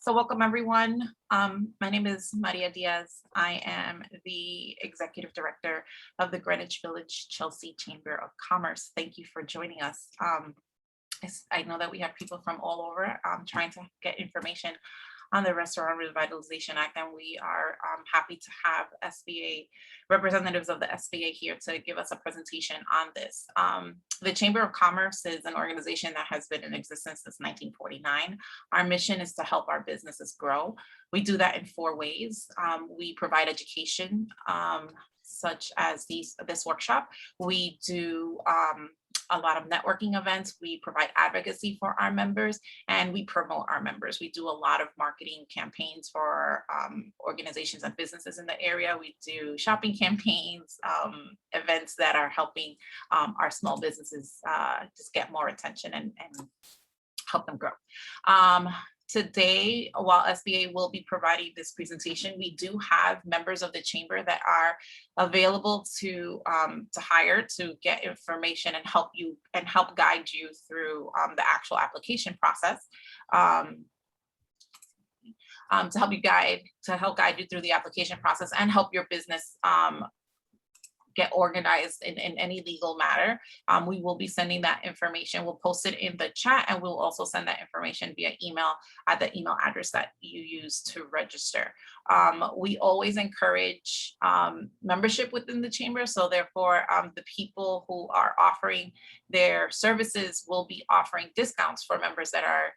So welcome everyone. My name is Maria Diaz. I am the Executive Director of the Greenwich Village Chelsea Chamber of Commerce. Thank you for joining us. I know that we have people from all over trying to get information on the Restaurant Revitalization Act, and we are happy to have SBA representatives of the SBA here to give us a presentation on this. The Chamber of Commerce is an organization that has been in existence since 1949. Our mission is to help our businesses grow. We do that in 4 ways. We provide education, such as this workshop. We do a lot of networking events. We provide advocacy for our members, and we promote our members. We do a lot of marketing campaigns for organizations and businesses in the area. We do shopping campaigns, events that are helping our small businesses just get more attention and help them grow. Today, while SBA will be providing this presentation, we do have members of the chamber that are available to hire to get information and help guide you through the actual application process. To help guide you through the application process and help your business get organized in any legal matter. We will be sending that information. We'll post it in the chat, and we'll also send that information via email at the email address that you use to register. We always encourage membership within the chamber. So therefore, the people who are offering their services will be offering discounts for members that are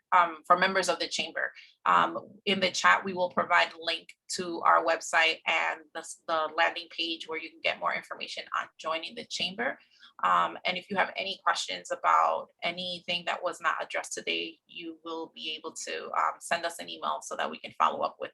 for members of the chamber. In the chat, we will provide a link to our website and the landing page where you can get more information on joining the chamber. And if you have any questions about anything that was not addressed today, you will be able to send us an email so that we can follow up with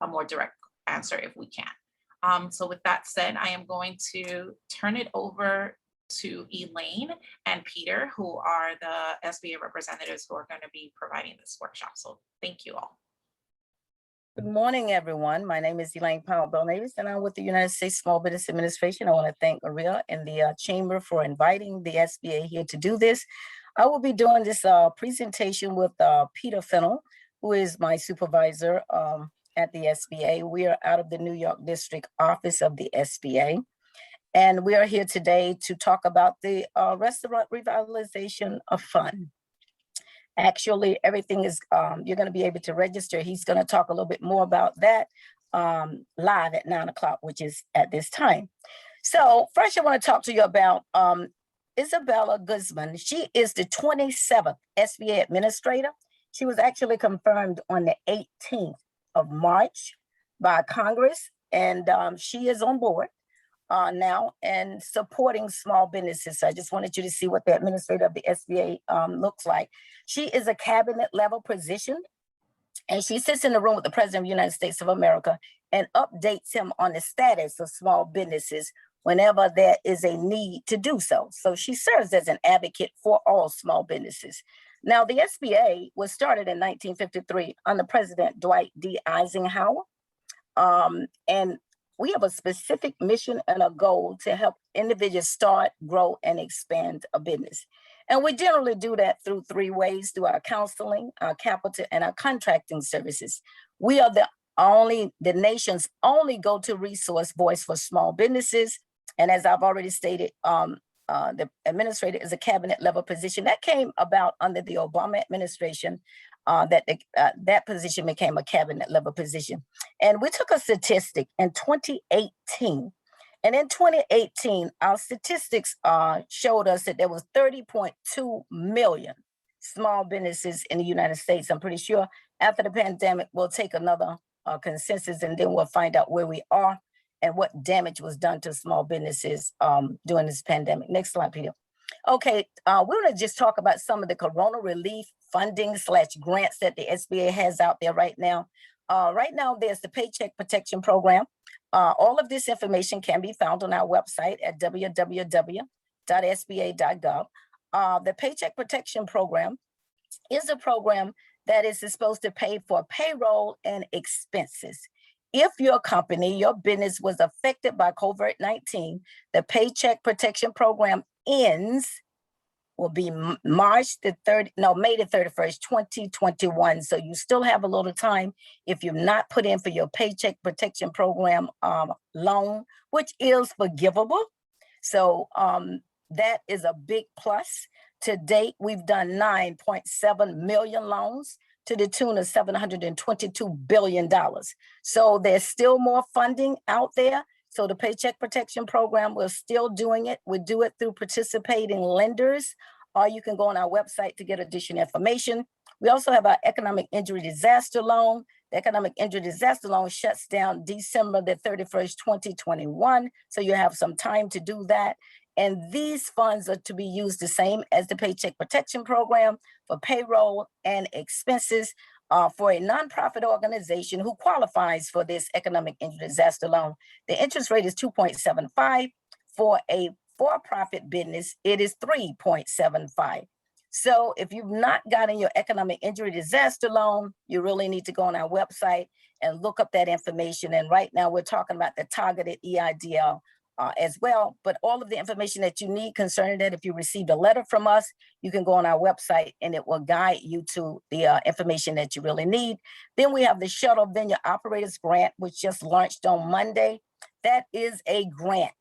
a more direct answer if we can. So with that said, I am going to turn it over to Elaine and Peter, who are the SBA representatives who are going to be providing this workshop. So thank you all. Good morning, everyone. My name is Elaine Powell-Belnavis, and I'm with the United States Small Business Administration. I want to thank Maria and the Chamber for inviting the SBA here to do this. I will be doing this presentation with Peter Fennell, who is my supervisor at the SBA. We are out of the New York District Office of the SBA. And we are here today to talk about the Restaurant Revitalization Fund. Actually, everything is, you're going to be able to register. He's going to talk a little bit more about that live at 9 o'clock, which is at this time. So first, I want to talk to you about Isabella Guzman. She is the 27th SBA administrator. She was actually confirmed on the 18th of March by Congress, and she is on board now and supporting small businesses. So I just wanted you to see what the administrator of the SBA looks like. She is a cabinet level position, and she sits in the room with the President of the United States of America and updates him on the status of small businesses whenever there is a need to do so. So she serves as an advocate for all small businesses. Now, the SBA was started in 1953 under President Dwight D. Eisenhower. And we have a specific mission and a goal to help individuals start, grow, and expand a business. And we generally do that through 3 ways: through our counseling, our capital, and our contracting services. We are the nation's only go-to resource voice for small businesses. And as I've already stated, the administrator is a cabinet level position that came about under the Obama administration. That position became a cabinet level position. And we took a statistic in 2018. And in 2018, our statistics showed us that there was 30.2 million small businesses in the United States. I'm pretty sure after the pandemic, we'll take another consensus, and then we'll find out where we are and what damage was done to small businesses during this pandemic. Next slide, Peter. Okay, we're going to just talk about some of the corona relief funding / grants that the SBA has out there right now. Right now, there's the Paycheck Protection Program. All of this information can be found on our website at www.sba.gov. The Paycheck Protection Program is a program that is supposed to pay for payroll and expenses. If your company, your business was affected by COVID-19, the Paycheck Protection Program ends will be May the 31st, 2021. So you still have a little time if you've not put in for your Paycheck Protection Program loan, which is forgivable. So that is a big plus. To date, we've done 9.7 million loans to the tune of $722 billion. So there's still more funding out there. So the Paycheck Protection Program, we're still doing it. We do it through participating lenders, or you can go on our website to get additional information. We also have our Economic Injury Disaster Loan. The Economic Injury Disaster Loan shuts down December the 31st, 2021. So you have some time to do that. And these funds are to be used the same as the Paycheck Protection Program for payroll and expenses for a nonprofit organization who qualifies for this Economic Injury Disaster Loan. The interest rate is 2.75. For a for-profit business, it is 3.75. So if you've not gotten your Economic Injury Disaster Loan, you really need to go on our website and look up that information. And right now we're talking about the targeted EIDL as well, but all of the information that you need concerning that, if you received a letter from us, you can go on our website and it will guide you to the information that you really need. Then we have the Shuttle Venue Operators Grant, which just launched on Monday. That is a grant.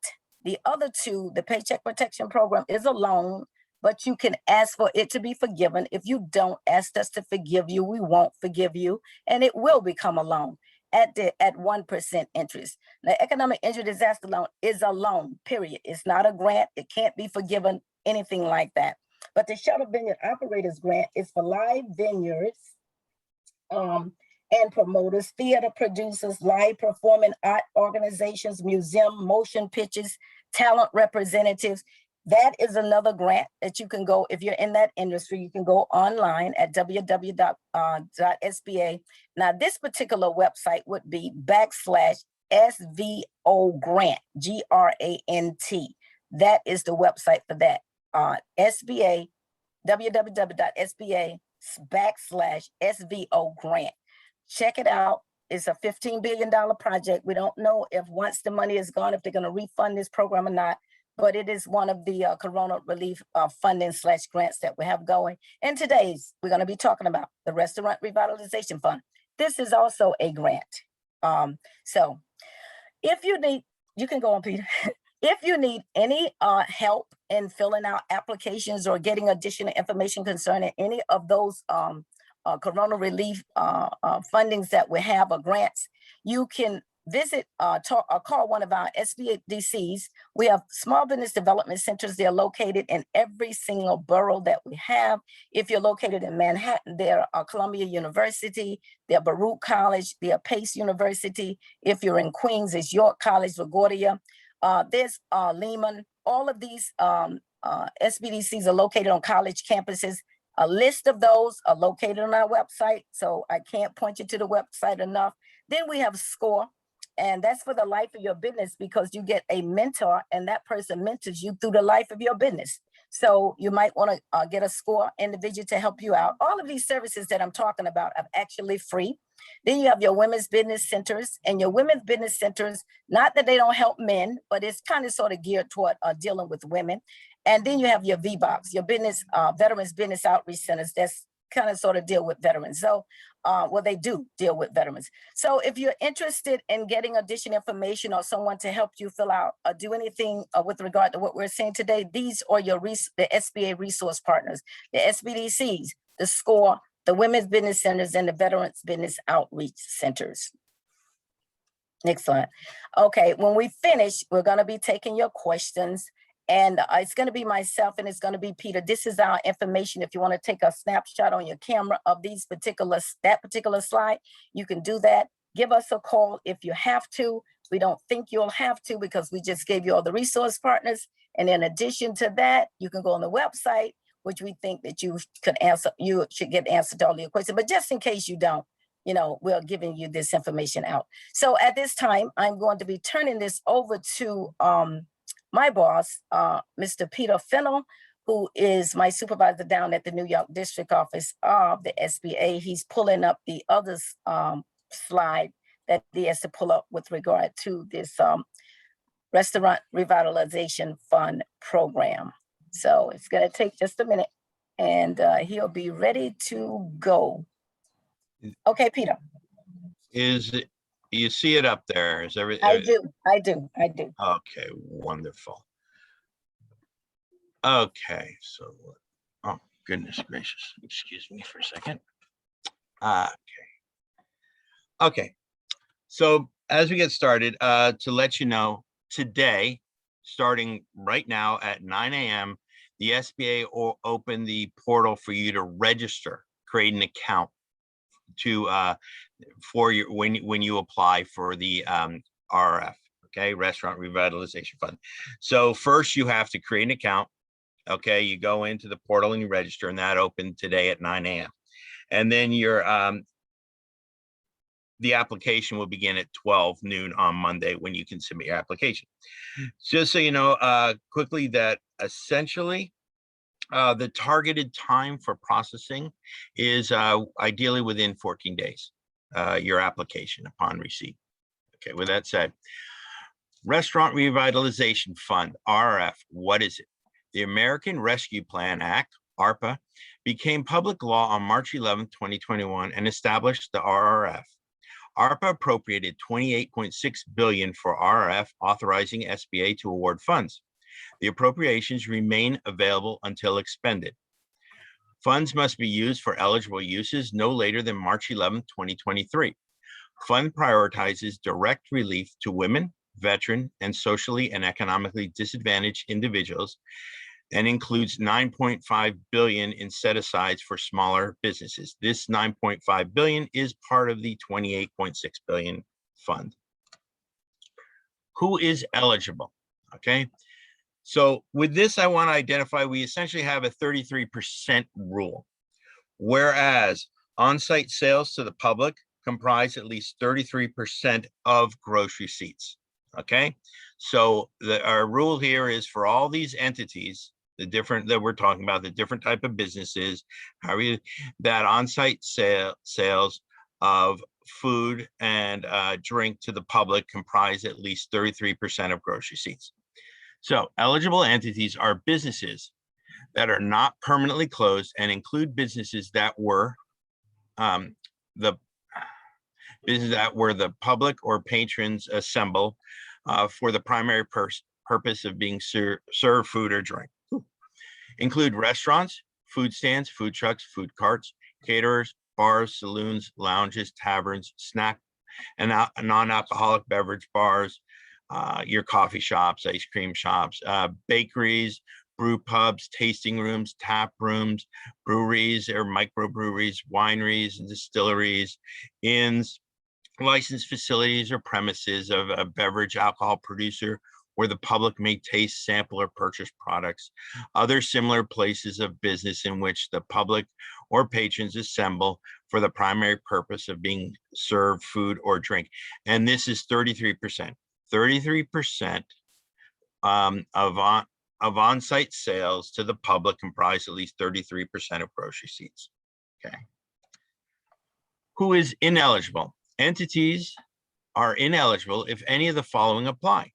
The other two, the Paycheck Protection Program is a loan, but you can ask for it to be forgiven. If you don't ask us to forgive you, we won't forgive you, and it will become a loan at 1% interest. The Economic Injury Disaster Loan is a loan, period. It's not a grant. It can't be forgiven, anything like that. But the Shuttle Vineyard Operators Grant is for live vineyards and promoters, theater producers, live performing art organizations, museum, motion pictures, talent representatives. That is another grant that you can go, if you're in that industry, you can go online at www.sba. Now, this particular website would be /SVO grant, GRANT. That is the website for that. SBA, www.sba/SVO grant. Check it out. It's a $15 billion project. We don't know if once the money is gone, if they're going to refund this program or not, but it is one of the Corona relief funding / grants that we have going. And today's, we're going to be talking about the Restaurant Revitalization Fund. This is also a grant. So if you need, you can go on, Peter. If you need any help in filling out applications or getting additional information concerning any of those Corona relief fundings that we have or grants, you can visit call one of our SBDCs. We have small business development centers. They're located in every single borough that we have. If you're located in Manhattan, there are Columbia University, there are Baruch College, there are Pace University. If you're in Queens, it's York College, LaGuardia. There's Lehman. All of these SBDCs are located on college campuses. A list of those are located on our website, so I can't point you to the website enough. Then we have SCORE, and that's for the life of your business, because you get a mentor and that person mentors you through the life of your business. So you might want to get a SCORE individual to help you out. All of these services that I'm talking about are actually free. Then you have your women's business centers, and your women's business centers, not that they don't help men, but it's kind of sort of geared toward dealing with women. And then you have your VBOCs, your business, veterans business outreach centers. That's kind of sort of deal with veterans. So, well, they do deal with veterans. So if you're interested in getting additional information or someone to help you fill out or do anything with regard to what we're saying today, these are your the SBA resource partners, the SBDCs, the SCORE, the women's business centers, and the veterans business outreach centers. Next slide. Okay, when we finish, we're going to be taking your questions. And it's going to be myself and it's going to be Peter. This is our information. If you want to take a snapshot on your camera of that particular slide, you can do that. Give us a call if you have to. We don't think you'll have to, because we just gave you all the resource partners. And in addition to that, you can go on the website, which we think that you should get answered to all your questions. But just in case you don't, we're giving you this information out. So at this time, I'm going to be turning this over to my boss, Mr. Peter Fennell, who is my supervisor down at the New York District Office of the SBA. He's pulling up the other slide that he has to pull up with regard to this Restaurant Revitalization Fund program. So it's gonna take just a minute and he'll be ready to go. Okay, Peter, Is it, you see it up there? Is every, I do. okay, wonderful. Okay, so, oh, goodness gracious, excuse me for a second. Okay, so as we get started, to let you know, today, starting right now at 9 a.m., the SBA will open the portal for you to register, create an account to for your when you apply for the RRF, okay, Restaurant Revitalization Fund. So first you have to create an account. Okay, you go into the portal and you register, and that opened today at 9 a.m. And then your the application will begin at 12 noon on Monday when you can submit your application. Just so you know, quickly, that essentially the targeted time for processing is ideally within 14 days, your application upon receipt. Okay, with that said, Restaurant Revitalization Fund, RRF, what is it? The American Rescue Plan Act, ARPA, became public law on March 11, 2021, and established the RRF. ARPA appropriated $28.6 billion for RRF, authorizing SBA to award funds. The appropriations remain available until expended. Funds must be used for eligible uses no later than March 11, 2023. Fund prioritizes direct relief to women, veteran, and socially and economically disadvantaged individuals, and includes $9.5 billion in set-asides for smaller businesses. This $9.5 billion is part of the $28.6 billion fund. Who is eligible? Okay. So with this, I want to identify, we essentially have a 33% rule, whereas on-site sales to the public comprise at least 33% of gross receipts. Okay. So our rule here is for all these entities, the different that we're talking about, the different type of businesses, that on-site sales of food and drink to the public comprise at least 33% of gross receipts. So eligible entities are businesses that are not permanently closed and include businesses that were the public or patrons assemble for the primary purpose of being served food or drink. Include restaurants, food stands, food trucks, food carts, caterers, bars, saloons, lounges, taverns, snack and non-alcoholic beverage bars, your coffee shops, ice cream shops, bakeries, brew pubs, tasting rooms, tap rooms, breweries or microbreweries, wineries and distilleries, inns, licensed facilities or premises of a beverage alcohol producer where the public may taste, sample, or purchase products, other similar places of business in which the public or patrons assemble for the primary purpose of being served food or drink. And this is 33%. 33% of on-site sales to the public comprise at least 33% of gross receipts. Okay. Who is ineligible? Entities are ineligible if any of the following apply.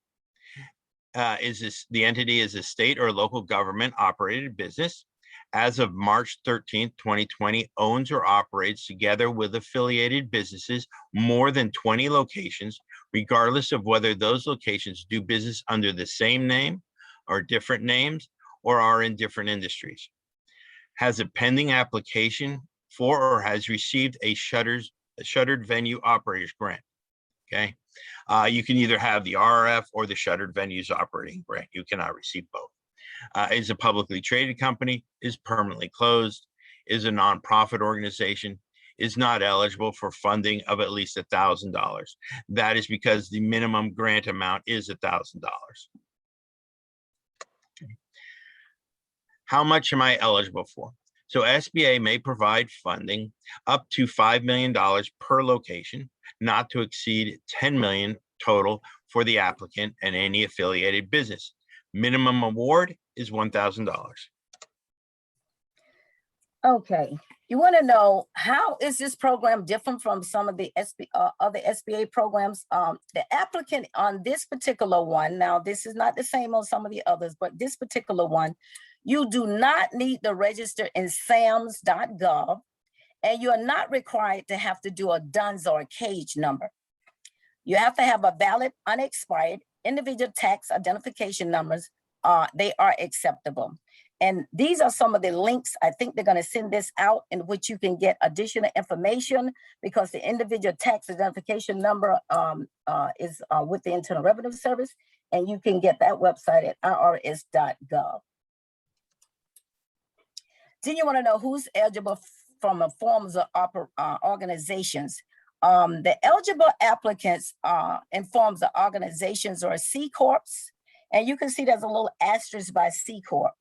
The entity is a state or local government operated business, as of March 13th, 2020, owns or operates together with affiliated businesses more than 20 locations, regardless of whether those locations do business under the same name or different names or are in different industries. Has a pending application for or has received a shuttered venue operators grant. Okay. You can either have the RRF or the shuttered venues operating grant. You cannot receive both. Is a publicly traded company, is permanently closed, is a nonprofit organization, is not eligible for funding of at least $1,000. That is because the minimum grant amount is $1,000. How much am I eligible for? So SBA may provide funding up to $5 million per location, not to exceed $10 million total for the applicant and any affiliated business. Minimum award is $1,000. Okay, you want to know, how is this program different from some of the other SBA programs? The applicant on this particular one, now this is not the same on some of the others, but this particular one, You do not need to register in SAMS.gov, and you are not required to have to do a DUNS or a CAGE number. You have to have a valid, unexpired individual tax identification numbers. They are acceptable. And these are some of the links. I think they're going to send this out in which you can get additional information, because the individual tax identification number is with the Internal Revenue Service, and you can get that website at irs.gov. Then you want to know who's eligible from a forms of organizations. The eligible applicants in forms of organizations are C Corps, and you can see there's a little asterisk by C Corp.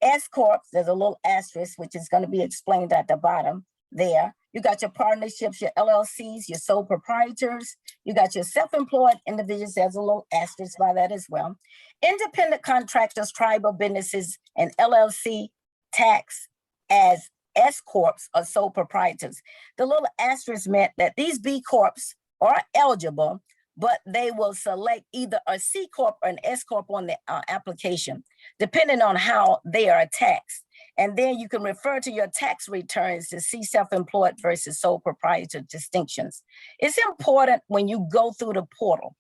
S Corps, there's a little asterisk, which is going to be explained at the bottom there. You got your partnerships, your LLCs, your sole proprietors. You got your self-employed individuals. There's a little asterisk by that as well. Independent contractors, tribal businesses, and LLC tax as S Corps or sole proprietors. The little asterisk meant that these B Corps are eligible, but they will select either a C Corp or an S Corp on the application, depending on how they are taxed. And then you can refer to your tax returns to see self-employed versus sole proprietor distinctions. It's important when you go through the portal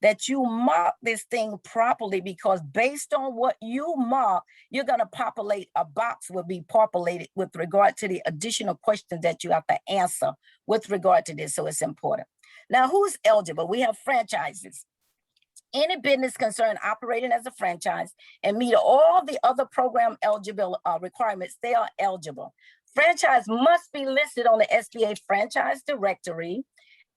that you mark this thing properly, because based on what you mark, you're going to populate, a box will be populated with regard to the additional questions that you have to answer with regard to this. So it's important. Now, who's eligible? We have franchises. Any business concern operating as a franchise and meet all the other program eligible requirements, they are eligible. Franchise must be listed on the SBA franchise directory.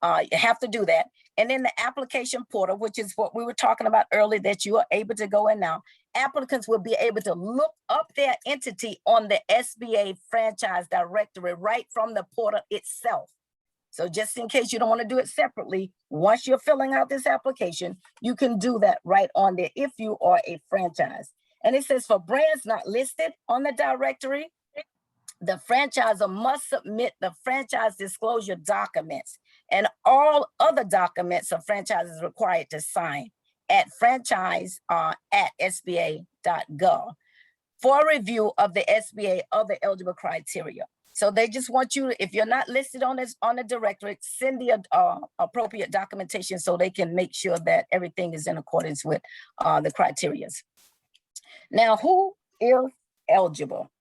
You have to do that. And in the application portal, which is what we were talking about earlier, that you are able to go in now, applicants will be able to look up their entity on the SBA franchise directory right from the portal itself. So just in case you don't want to do it separately, once you're filling out this application, you can do that right on there if you are a franchise. And it says for brands not listed on the directory, the franchisor must submit the franchise disclosure documents and all other documents a franchise is required to sign at franchise at sba.gov for review of the SBA other eligible criteria. So they just want you, if you're not listed on this on the directory, send the appropriate documentation so they can make sure that everything is in accordance with the criteria. Now, who is eligible?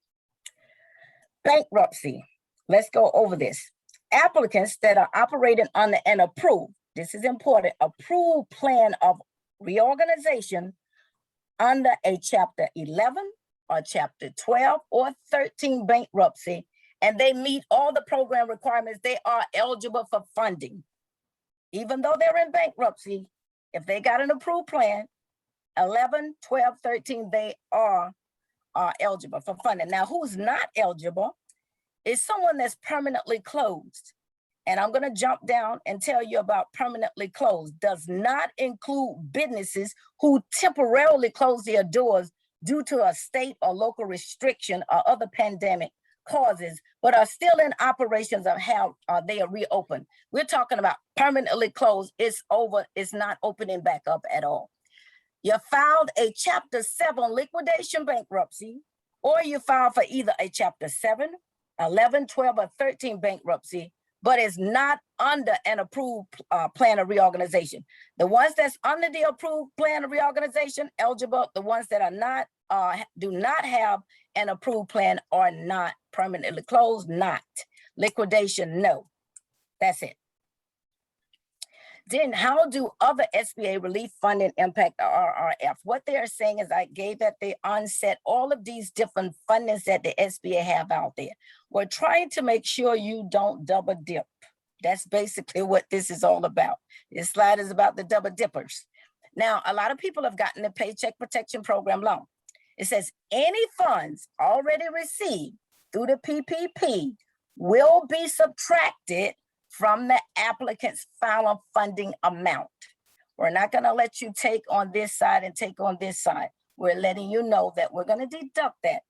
Bankruptcy. Let's go over this. Applicants that are operating under an approved, this is important, approved plan of reorganization under a Chapter 11 or Chapter 12 or 13 bankruptcy, and they meet all the program requirements, they are eligible for funding. Even though they're in bankruptcy, if they got an approved plan, 11, 12, 13, they are eligible for funding. Now, who's not eligible is someone that's permanently closed. And I'm going to jump down and tell you about permanently closed. Does not include businesses who temporarily close their doors due to a state or local restriction or other pandemic causes, but are still in operations of how they are reopened. We're talking about permanently closed. It's over. It's not opening back up at all. You filed a Chapter 7 liquidation bankruptcy, or you filed for either a Chapter 7, 11, 12, or 13 bankruptcy, but it's not under an approved plan of reorganization. The ones that's under the approved plan of reorganization, eligible. The ones that are not, do not have an approved plan are not permanently closed, not. Liquidation, no. That's it. Then how do other SBA relief funding impact the RRF? What they're saying is I gave at the onset all of these different fundings that the SBA have out there. We're trying to make sure you don't double dip. That's basically what this is all about. This slide is about the double dippers. Now, a lot of people have gotten the Paycheck Protection Program loan. It says any funds already received through the PPP will be subtracted from the applicant's final funding amount. We're not going to let you take on this side and take on this side. We're letting you know that we're going to deduct that.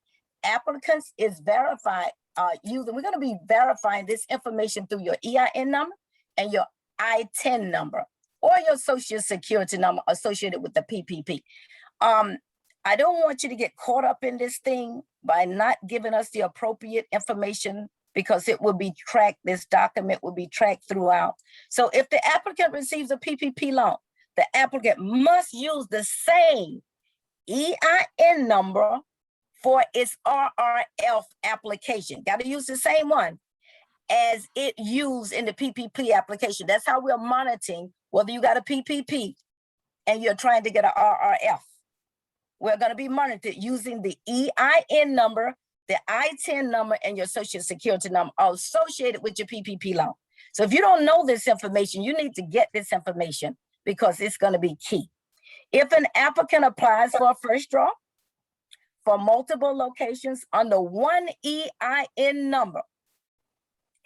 Applicants is verified we're going to be verifying this information through your EIN number and your I-10 number or your Social Security number associated with the PPP. I don't want you to get caught up in this thing by not giving us the appropriate information, because it will be tracked, this document will be tracked throughout. So if the applicant receives a PPP loan, the applicant must use the same EIN number for its RRF application. Got to use the same one as it used in the PPP application. That's how we're monitoring whether you got a PPP and you're trying to get an RRF. We're going to be monitored using the EIN number, the I-10 number, and your social security number associated with your PPP loan. So if you don't know this information, you need to get this information because it's going to be key. If an applicant applies for a first draw for multiple locations under one EIN number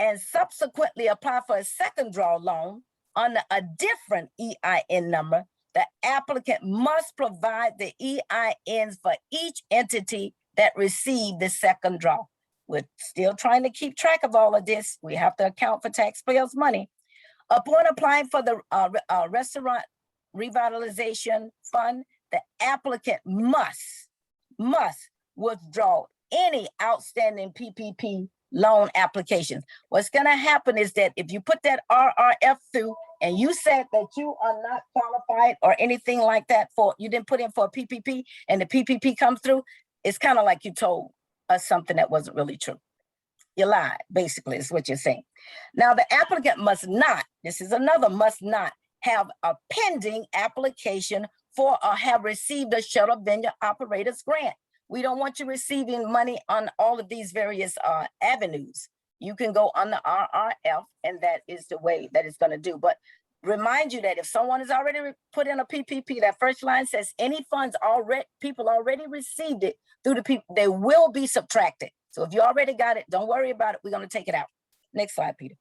and subsequently apply for a second draw loan under a different EIN number, the applicant must provide the EINs for each entity that received the second draw. We're still trying to keep track of all of this. We have to account for taxpayers' money. Upon applying for the restaurant revitalization fund, the applicant must withdraw any outstanding PPP loan applications. What's going to happen is that if you put that RRF through and you said that you are not qualified or anything like that, for you didn't put in for a PPP and the PPP comes through, it's kind of like you told us something that wasn't really true. You lied, basically, is what you're saying. Now, the applicant must not, this is another must not, have a pending application for or have received a shuttle venue operators grant. We don't want you receiving money on all of these various avenues. You can go on the RRF, and that is the way that it's going to do. But remind you that if someone has already put in a PPP, that first line says any funds people already received it through the people, they will be subtracted. So if you already got it, don't worry about it. We're going to take it out. Next slide, Peter.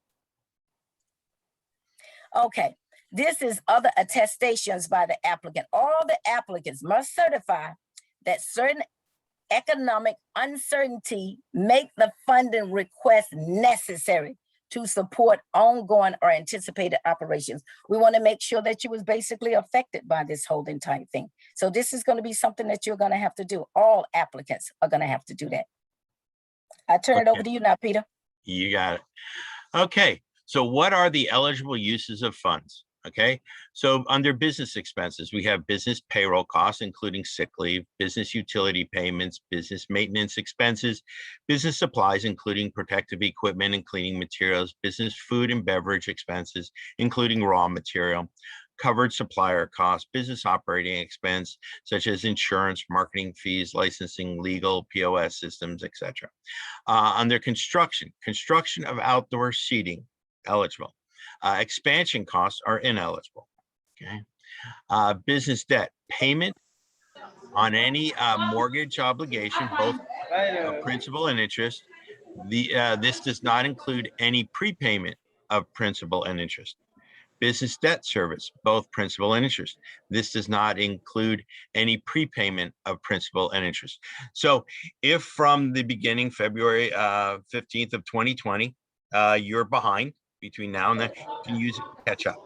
Okay, this is other attestations by the applicant. All the applicants must certify that certain economic uncertainty make the funding request necessary to support ongoing or anticipated operations. We want to make sure that you was basically affected by this whole entire thing. So this is going to be something that you're going to have to do. All applicants are going to have to do that. I turn it over to you now, Peter. You got it. Okay, so what are the eligible uses of funds? Okay, so under business expenses, we have business payroll costs, including sick leave, business utility payments, business maintenance expenses, business supplies, including protective equipment and cleaning materials, business food and beverage expenses, including raw material, covered supplier costs, business operating expense, such as insurance, marketing fees, licensing, legal, POS systems, etc. Under construction of outdoor seating, eligible. Expansion costs are ineligible. Okay. Business debt payment on any mortgage obligation, both principal and interest. This does not include any prepayment of principal and interest. Business debt service, both principal and interest. This does not include any prepayment of principal and interest. So if from the beginning, February 15th of 2020, you're behind, between now and then, you can use it to catch up.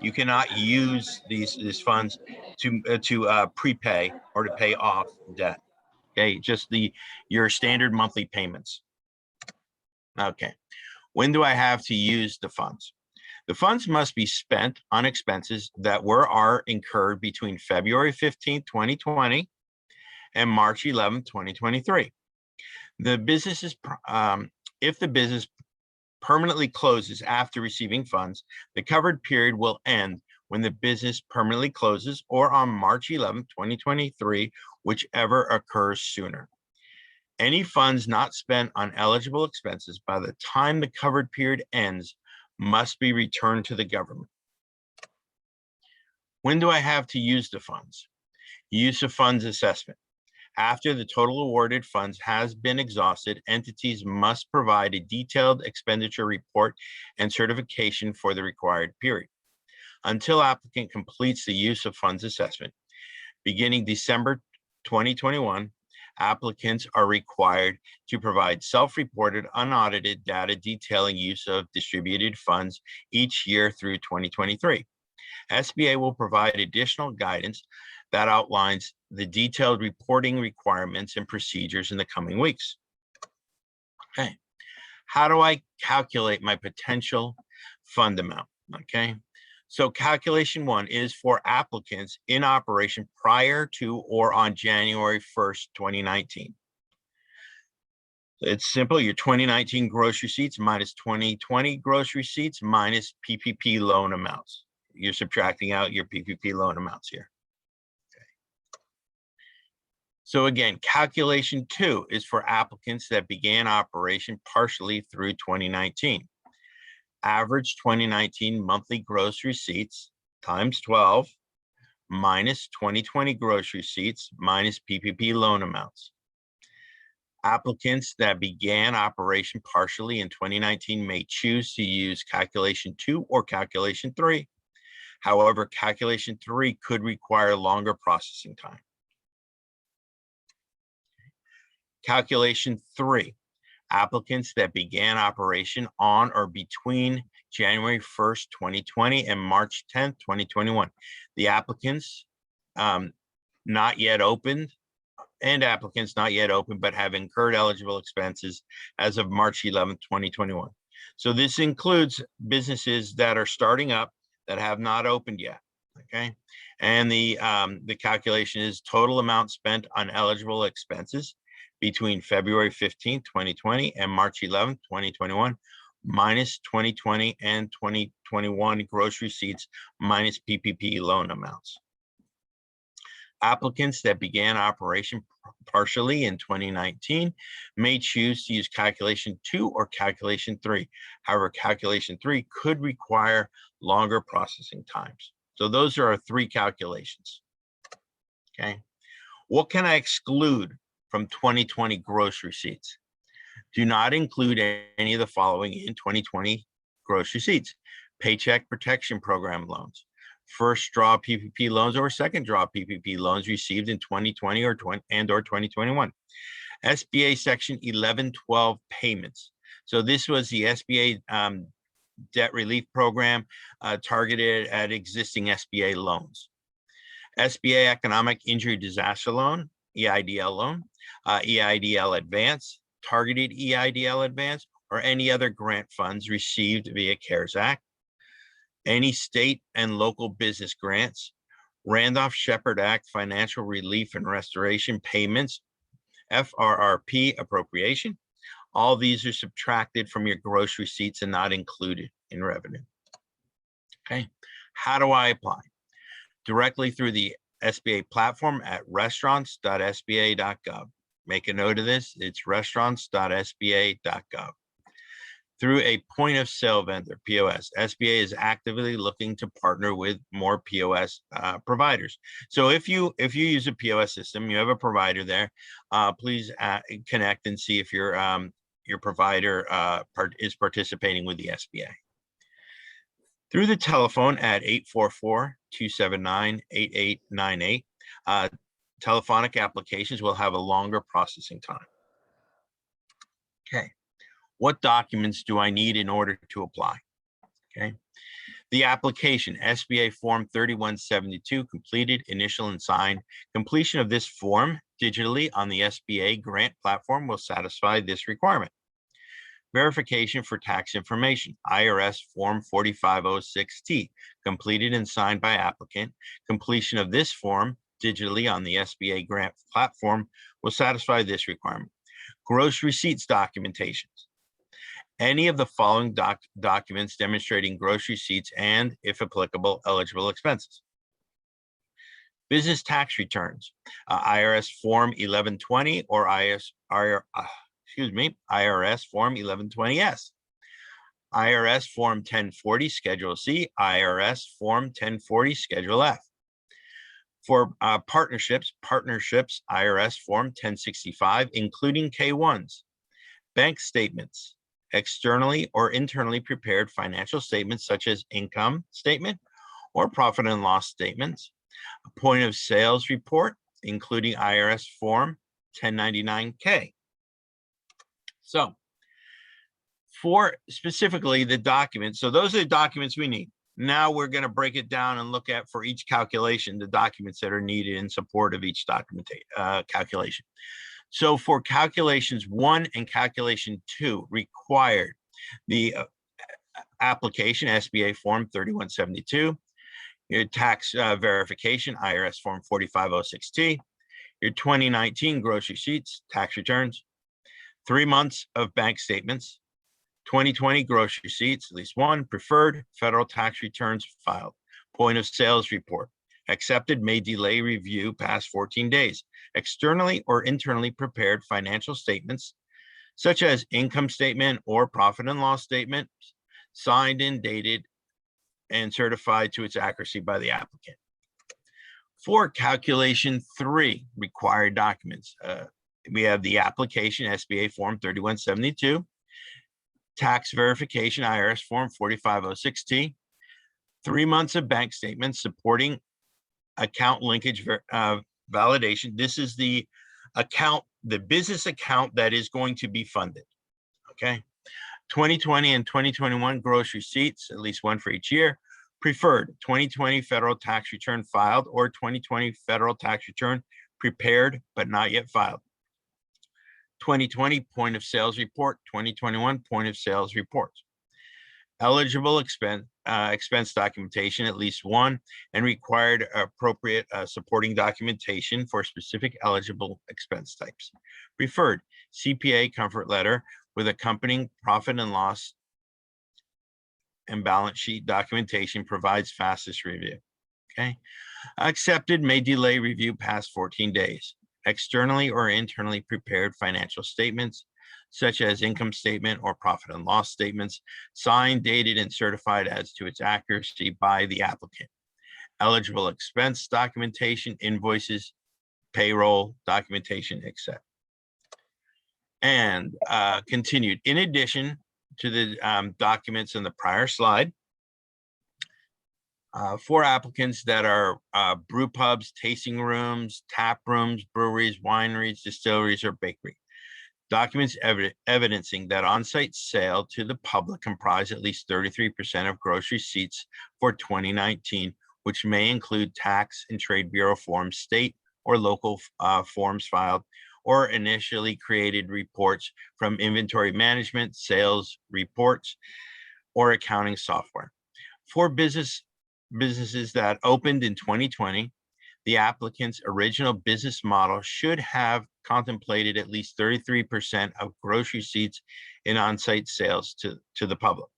You cannot use these funds to prepay or to pay off debt. Okay, just your standard monthly payments. Okay, when do I have to use the funds? The funds must be spent on expenses that are incurred between February 15th, 2020 and March 11th, 2023. The business is, if the business permanently closes after receiving funds, the covered period will end when the business permanently closes or on March 11th, 2023, whichever occurs sooner. Any funds not spent on eligible expenses by the time the covered period ends must be returned to the government. When do I have to use the funds? Use of funds assessment. After the total awarded funds has been exhausted, entities must provide a detailed expenditure report and certification for the required period. Until applicant completes the use of funds assessment, beginning December 2021, applicants are required to provide self-reported, unaudited data detailing use of distributed funds each year through 2023. SBA will provide additional guidance that outlines the detailed reporting requirements and procedures in the coming weeks. Okay. How do I calculate my potential fund amount? Okay. So calculation 1 is for applicants in operation prior to or on January 1st, 2019. It's simple. Your 2019 gross receipts minus 2020 gross receipts minus PPP loan amounts. You're subtracting out your PPP loan amounts here. Okay. So again, calculation 2 is for applicants that began operation partially through 2019. Average 2019 monthly gross receipts times 12 minus 2020 gross receipts minus PPP loan amounts. Applicants that began operation partially in 2019 may choose to use calculation 2 or calculation 3. However, calculation 3 could require longer processing time. Calculation 3, applicants that began operation on or between January 1st, 2020 and March 10th, 2021. The applicants not yet opened and applicants not yet open but have incurred eligible expenses as of March 11th, 2021. So this includes businesses that are starting up that have not opened yet. Okay. And the calculation is total amount spent on eligible expenses between February 15th, 2020 and March 11th, 2021, minus 2020 and 2021 gross receipts minus PPP loan amounts. Applicants that began operation partially in 2019 may choose to use calculation 2 or calculation 3. However, calculation 3 could require longer processing times. So those are our 3 calculations. Okay. What can I exclude from 2020 gross receipts? Do not include any of the following in 2020 gross receipts: Paycheck Protection Program loans, first draw PPP loans or second draw PPP loans received in 2020 or 2021. SBA Section 1112 payments. So this was the SBA debt relief program targeted at existing SBA loans. SBA Economic Injury Disaster Loan, EIDL loan, EIDL advance, targeted EIDL advance, or any other grant funds received via CARES Act, any state and local business grants, Randolph-Shepard Act financial relief and restoration payments, FRRP appropriation. All these are subtracted from your gross receipts and not included in revenue. Okay, how do I apply? Directly through the SBA platform at restaurants.sba.gov. Make a note of this, it's restaurants.sba.gov. Through a point of sale vendor, POS, SBA is actively looking to partner with more POS providers. So if you use a POS system, you have a provider there, please connect and see if your provider is participating with the SBA. Through the telephone at 844-279-8898, telephonic applications will have a longer processing time. Okay. What documents do I need in order to apply? Okay. The application, SBA Form 3172, completed, initial, and signed. Completion of this form digitally on the SBA grant platform will satisfy this requirement. Verification for tax information, IRS Form 4506T, completed and signed by applicant. Completion of this form digitally on the SBA grant platform will satisfy this requirement. Gross receipts documentations. Any of the following documents demonstrating gross receipts and, if applicable, eligible expenses. Business tax returns, IRS Form 1120 or IRS Form 1120S. IRS Form 1040 Schedule C, IRS Form 1040 Schedule F. For partnerships, IRS Form 1065, including K1s. Bank statements, externally or internally prepared financial statements such as income statement or profit and loss statements. A point of sales report, including IRS Form 1099K. So for specifically the documents, so those are the documents we need. Now we're going to break it down and look at for each calculation, the documents that are needed in support of each document calculation. So for calculations 1 and calculation 2 required the application SBA form 3172, your tax verification IRS form 4506T, your 2019 gross receipts, tax returns, 3 months of bank statements, 2020 gross receipts, at least one, preferred federal tax returns filed, point of sales report, accepted may delay review past 14 days, externally or internally prepared financial statements, such as income statement or profit and loss statement, signed and dated and certified to its accuracy by the applicant. For calculation 3 required documents, we have the application SBA form 3172, tax verification IRS form 4506T, 3 months of bank statements supporting account linkage validation. This is the account, the business account that is going to be funded. Okay. 2020 and 2021 gross receipts, at least one for each year. Preferred 2020 federal tax return filed or 2020 federal tax return prepared but not yet filed. 2020 point of sales report, 2021 point of sales reports. Eligible expense documentation, at least one, and required appropriate supporting documentation for specific eligible expense types. Preferred CPA comfort letter with accompanying profit and loss and balance sheet documentation provides fastest review. Okay. Accepted may delay review past 14 days. Externally or internally prepared financial statements, such as income statement or profit and loss statements, signed, dated, and certified as to its accuracy by the applicant. Eligible expense documentation, invoices, payroll documentation, etc. And continued. In addition to the documents in the prior slide, for applicants that are brew pubs, tasting rooms, tap rooms, breweries, wineries, distilleries, or bakery. Documents evidencing that on-site sale to the public comprise at least 33% of gross receipts for 2019, which may include tax and trade bureau forms, state or local forms filed, or initially created reports from inventory management, sales reports, or accounting software. For businesses that opened in 2020, the applicant's original business model should have contemplated at least 33% of gross receipts in on-site sales to the public.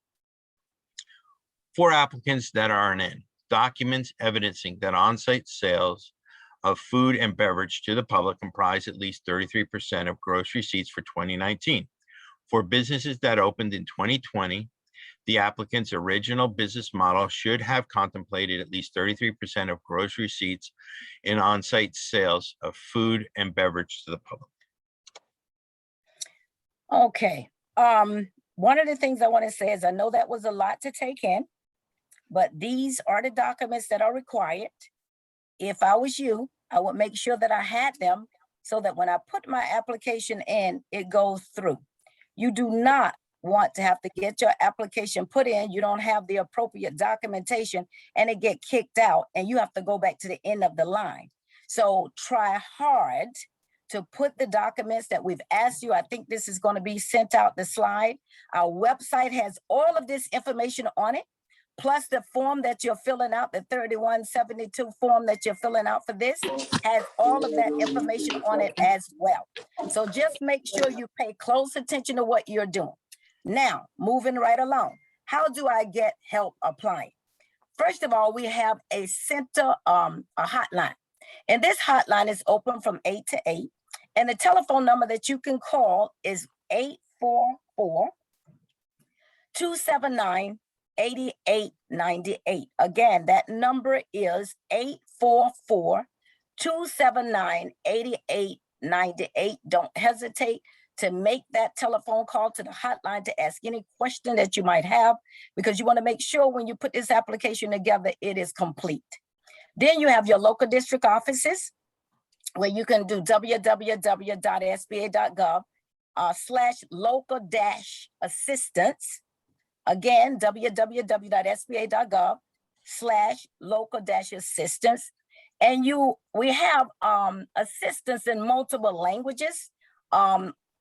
For applicants that are in, documents evidencing that on-site sales of food and beverage to the public comprise at least 33% of gross receipts for 2019. For businesses that opened in 2020, the applicant's original business model should have contemplated at least 33% of gross receipts in on-site sales of food and beverage to the public. Okay. One of the things I want to say is I know that was a lot to take in, but these are the documents that are required. If I was you, I would make sure that I had them so that when I put my application in, it goes through. You do not want to have to get your application put in, you don't have the appropriate documentation, and it get kicked out, and you have to go back to the end of the line. So try hard to put the documents that we've asked you. I think this is going to be sent out, the slide. Our website has all of this information on it, plus the form that you're filling out, the 3172 form that you're filling out for this has all of that information on it as well. So just make sure you pay close attention to what you're doing. Now, moving right along, how do I get help applying? First of all, we have a center, a hotline, and this hotline is open from 8 to 8, and the telephone number that you can call is 844-279-8898. Again, that number is 844-279-8898. Don't hesitate to make that telephone call to the hotline to ask any question that you might have, because you want to make sure when you put this application together, it is complete. Then you have your local district offices where you can do www.sba.gov/local-assistance. Again, www.sba.gov /local-assistance. And we have assistance in multiple languages.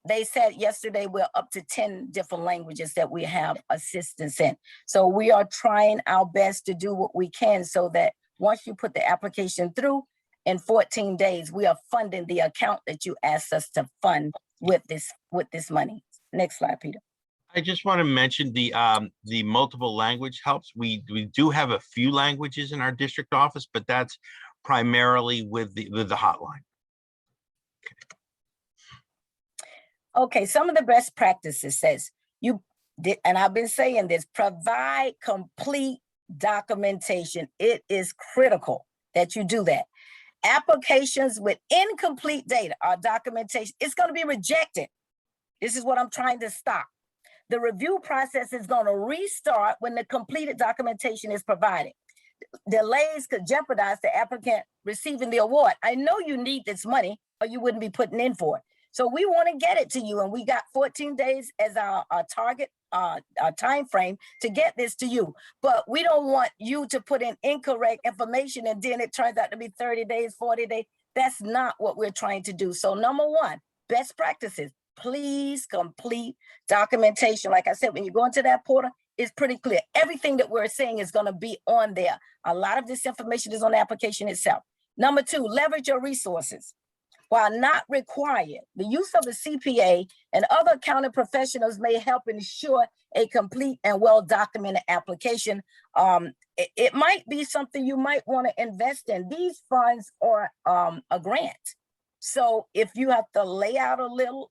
They said yesterday we're up to 10 different languages that we have assistance in. So we are trying our best to do what we can so that once you put the application through, in 14 days, we are funding the account that you asked us to fund with this money. Next slide, Peter. I just want to mention the multiple language helps. We do have a few languages in our district office, but that's primarily with the hotline. Okay, some of the best practices says and I've been saying this, provide complete documentation. It is critical that you do that. Applications with incomplete data or documentation, it's going to be rejected. This is what I'm trying to stop. The review process is going to restart when the completed documentation is provided. Delays could jeopardize the applicant receiving the award. I know you need this money or you wouldn't be putting in for it. So we want to get it to you, and we got 14 days as our target time frame to get this to you. But we don't want you to put in incorrect information and then it turns out to be 30 days, 40 days. That's not what we're trying to do. So number one, best practices, please complete documentation. Like I said, when you go into that portal, it's pretty clear. Everything that we're saying is going to be on there. A lot of this information is on the application itself. Number two, leverage your resources. While not required, the use of a CPA and other accounting professionals may help ensure a complete and well-documented application. It might be something you might want to invest in. These funds are a grant. So if you have to lay out a little,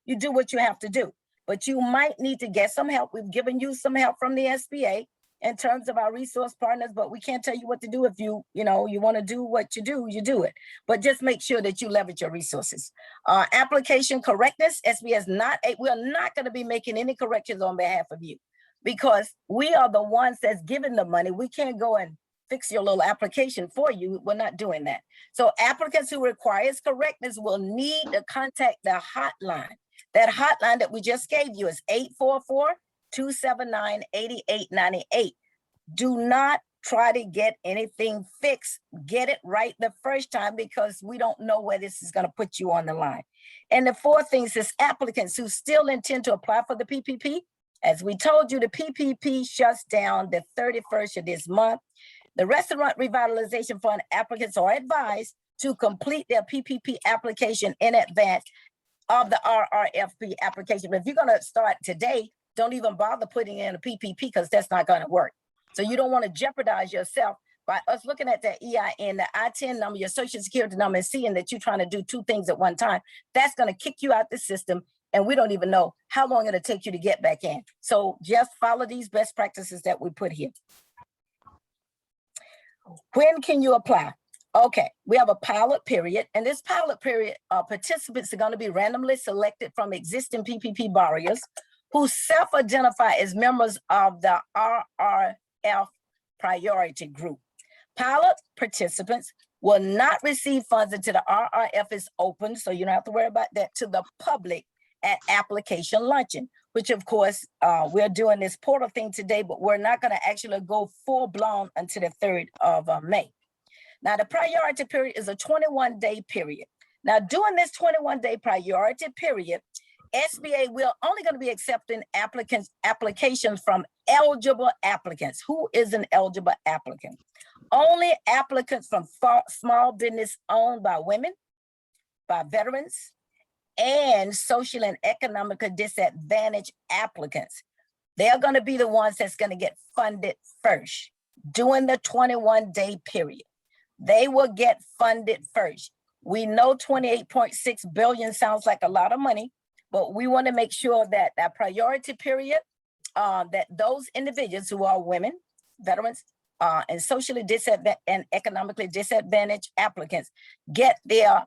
you do what you have to do, but you might need to get some help. We've given you some help from the SBA in terms of our resource partners, but we can't tell you what to do. If you want to do what you do it. But just make sure that you leverage your resources. Application correctness, SBA is we're not going to be making any corrections on behalf of you because we are the ones that's giving the money. We can't go and fix your little application for you. We're not doing that. So applicants who requires correctness will need to contact the hotline. That hotline that we just gave you is 844-279-8898. Do not try to get anything fixed. Get it right the first time because we don't know where this is going to put you on the line. And the fourth thing is applicants who still intend to apply for the PPP. As we told you, the PPP shuts down the 31st of this month. The Restaurant Revitalization Fund applicants are advised to complete their PPP application in advance of the RRFP application. But if you're going to start today, don't even bother putting in a PPP because that's not going to work. So you don't want to jeopardize yourself by us looking at that EIN, the I-10 number, your social security number, and seeing that you're trying to do two things at one time. That's going to kick you out the system. And we don't even know how long it'll take you to get back in. So just follow these best practices that we put here. When can you apply? Okay, we have a pilot period, and this pilot period, participants are going to be randomly selected from existing PPP borrowers who self-identify as members of the RRF priority group. Pilot participants will not receive funds until the RRF is open, so you don't have to worry about that, to the public at application luncheon, which of course, we're doing this portal thing today, but we're not going to actually go full blown until the 3rd of May. Now, the priority period is a 21-day period. Now, during this 21-day priority period, SBA will only going to be accepting applications from eligible applicants. Who is an eligible applicant? Only applicants from small business owned by women, by veterans, and social and economically disadvantaged applicants. They're going to be the ones that's going to get funded first during the 21-day period. They will get funded first. We know 28.6 billion sounds like a lot of money, but we want to make sure that that priority period, that those individuals who are women, veterans, and socially disadvantaged and economically disadvantaged applicants get their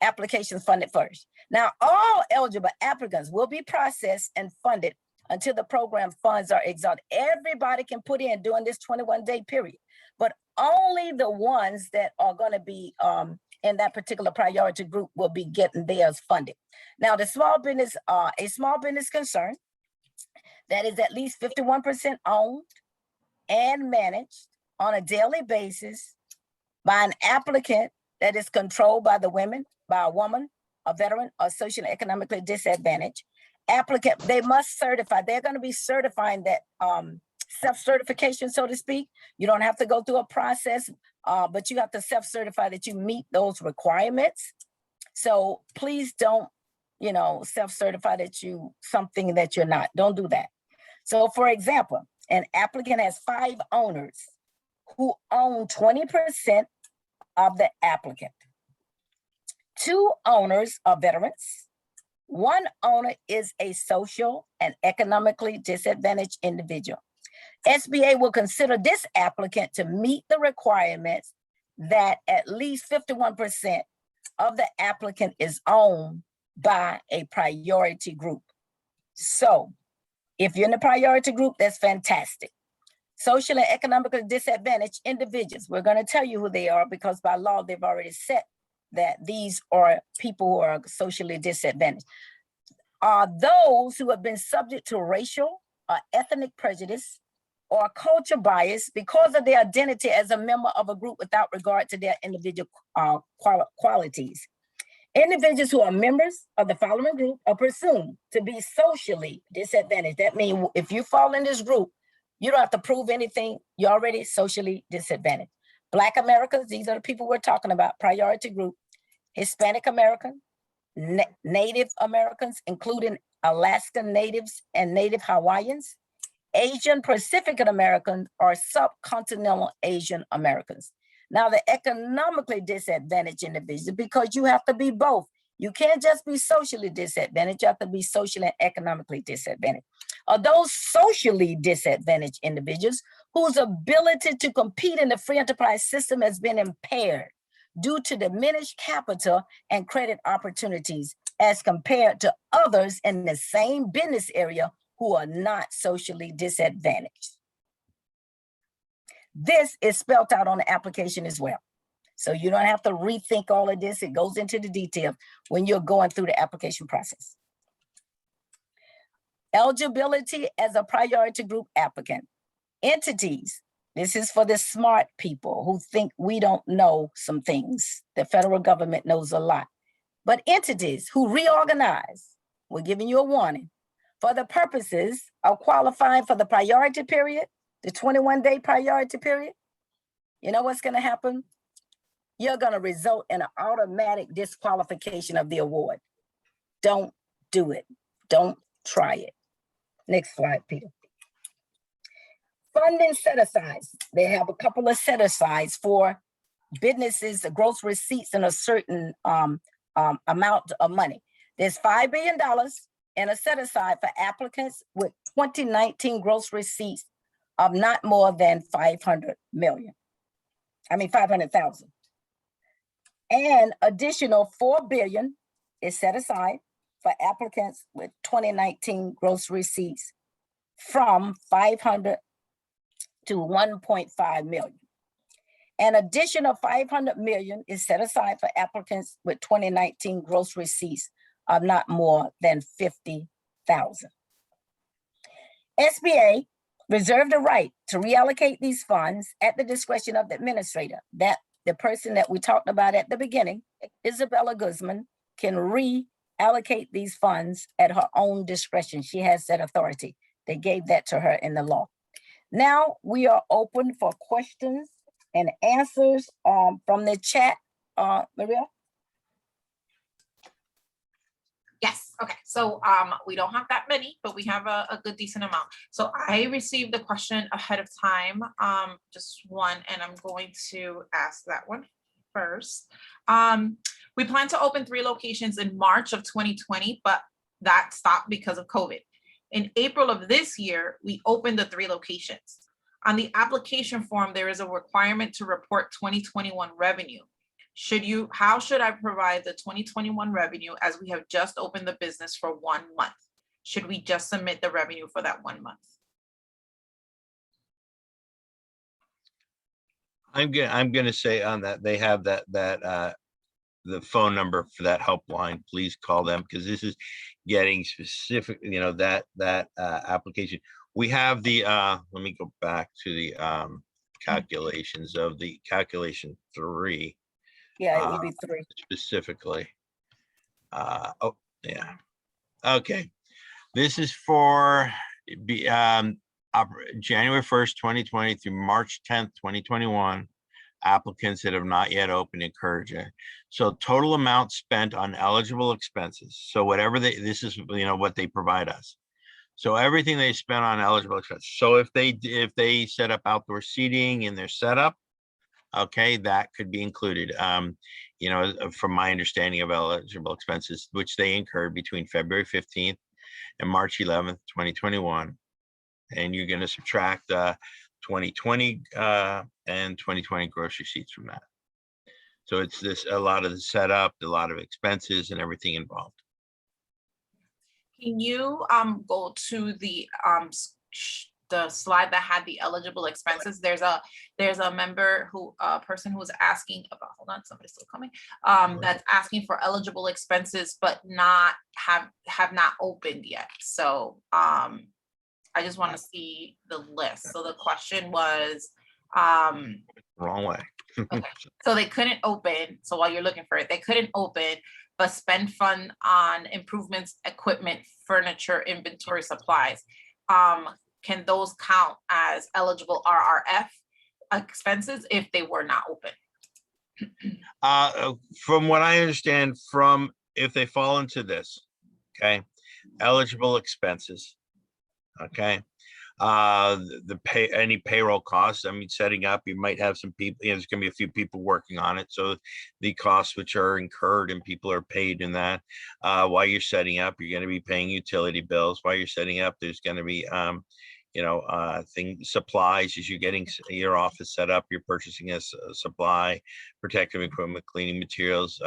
applications funded first. Now, all eligible applicants will be processed and funded until the program funds are exhausted. Everybody can put in during this 21-day period, but only the ones that are going to be in that particular priority group will be getting theirs funded. Now, the small business, a small business concern that is at least 51% owned and managed on a daily basis by an applicant that is controlled by a woman, a veteran, or socially and economically disadvantaged. Applicant, they must certify, they're going to be certifying that self-certification, so to speak. You don't have to go through a process, but you have to self-certify that you meet those requirements. So please don't, self-certify that you something that you're not. Don't do that. So for example, an applicant has 5 owners who own 20% of the applicant. 2 owners are veterans. 1 owner is a social and economically disadvantaged individual. SBA will consider this applicant to meet the requirements that at least 51% of the applicant is owned by a priority group. So if you're in the priority group, that's fantastic. Social and economically disadvantaged individuals, we're going to tell you who they are because by law, they've already set that these are people who are socially disadvantaged. Are those who have been subject to racial or ethnic prejudice or culture bias because of their identity as a member of a group without regard to their individual qualities. Individuals who are members of the following group are presumed to be socially disadvantaged. That means if you fall in this group, you don't have to prove anything. You're already socially disadvantaged. Black Americans, these are the people we're talking about, priority group. Hispanic American, Native Americans, including Alaskan Natives and Native Hawaiians, Asian Pacific Americans, or subcontinental Asian Americans. Now, the economically disadvantaged individuals, because you have to be both. You can't just be socially disadvantaged, you have to be socially and economically disadvantaged. Are those socially disadvantaged individuals whose ability to compete in the free enterprise system has been impaired due to diminished capital and credit opportunities as compared to others in the same business area who are not socially disadvantaged. This is spelled out on the application as well. So you don't have to rethink all of this. It goes into the detail when you're going through the application process. Eligibility as a priority group applicant. Entities, this is for the smart people who think we don't know some things. The federal government knows a lot. But entities who reorganize, we're giving you a warning, for the purposes of qualifying for the priority period, the 21-day priority period, you know what's going to happen? You're going to result in an automatic disqualification of the award. Don't do it. Don't try it. Next slide, Peter. Funding set-asides. They have a couple of set-asides for businesses, the gross receipts in a certain amount of money. There's $5 billion in a set-aside for applicants with 2019 gross receipts of not more than 500,000. And additional $4 billion is set aside for applicants with 2019 gross receipts from 500 to 1.5 million. An additional 500 million is set aside for applicants with 2019 gross receipts of not more than 50,000. SBA reserve the right to reallocate these funds at the discretion of the administrator. That the person that we talked about at the beginning, Isabella Guzman, can reallocate these funds at her own discretion. She has that authority. They gave that to her in the law. Now we are open for questions and answers from the chat. Maria? Yes, okay, so we don't have that many, but we have a good decent amount. So I received the question ahead of time, just one, and I'm going to ask that one first. We plan to open 3 locations in March of 2020, but that stopped because of COVID. In April of this year, we opened the 3 locations. On the application form, there is a requirement to report 2021 revenue. How should I provide the 2021 revenue as we have just opened the business for 1 month? Should we just submit the revenue for that 1 month? I'm gonna say on that, they have that the phone number for that helpline. Please call them because this is getting specific, that application. We have the, let me go back to the calculations of the calculation 3 Yeah, it would be 3. specifically. Oh, yeah. Okay. This is for January 1st, 2020 through March 10th, 2021. Applicants that have not yet opened encouraging. So total amount spent on eligible expenses. So whatever this is, what they provide us. So everything they spent on eligible expenses. So if they set up outdoor seating in their setup, okay, that could be included. From my understanding of eligible expenses, which they incurred between February 15th and March 11th, 2021. And you're going to subtract 2020 and 2020 gross receipts from that. So it's a lot of the setup, a lot of expenses and everything involved. Can you go to the slide that had the eligible expenses? There's a person who was asking about, hold on, somebody's still coming. That's asking for eligible expenses, but have not opened yet. So I just want to see the list. So the question was, Wrong way. okay. So they couldn't open. So while you're looking for it, they couldn't open, but spend fund on improvements, equipment, furniture, inventory, supplies. Can those count as eligible RRF expenses if they were not open? From what I understand, if they fall into this, okay, eligible expenses, okay, any payroll costs. I mean, setting up, you might have some people, there's gonna be a few people working on it. So the costs which are incurred and people are paid in that, while you're setting up, you're gonna be paying utility bills. While you're setting up, there's gonna be, supplies as you're getting your office set up, you're purchasing a supply, protective equipment, cleaning materials,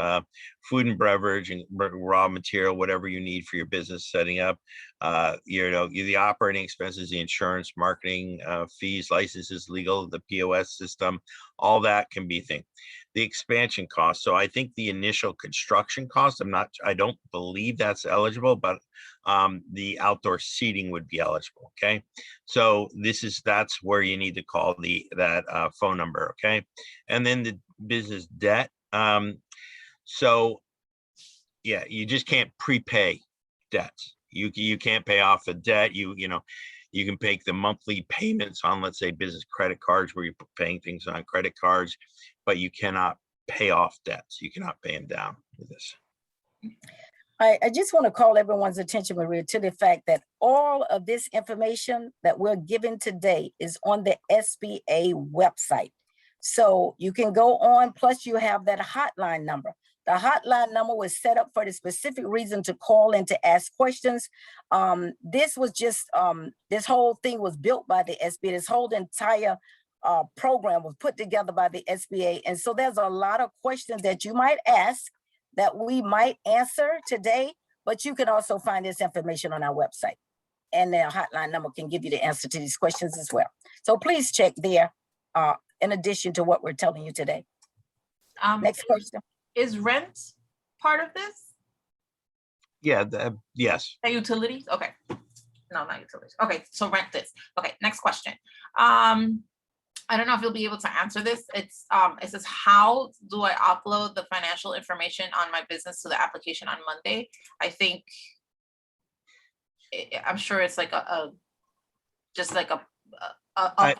food and beverage and raw material, whatever you need for your business setting up. The operating expenses, the insurance, marketing, fees, licenses, legal, the POS system, all that can be thing. The expansion cost. So I think the initial construction cost, I don't believe that's eligible, but the outdoor seating would be eligible. Okay. So that's where you need to call that phone number. Okay. And then the business debt. So yeah, you just can't prepay debts. You can't pay off a debt. You can make the monthly payments on, let's say, business credit cards where you're paying things on credit cards, but you cannot pay off debts. You cannot pay them down with this. I just want to call everyone's attention, Maria, to the fact that all of this information that we're giving today is on the SBA website. So you can go on, plus you have that hotline number. The hotline number was set up for the specific reason to call and to ask questions. This was just, this whole thing was built by the SBA. This whole entire program was put together by the SBA. And so there's a lot of questions that you might ask that we might answer today, but you can also find this information on our website. And the hotline number can give you the answer to these questions as well. So please check there in addition to what we're telling you today. Next question. Is rent part of this? Yeah, yes. The utilities? Okay. No, not utilities. Okay, so rent is. Okay, next question. I don't know if you'll be able to answer this. It says, how do I upload the financial information on my business to the application on Monday? I think, I'm sure it's like a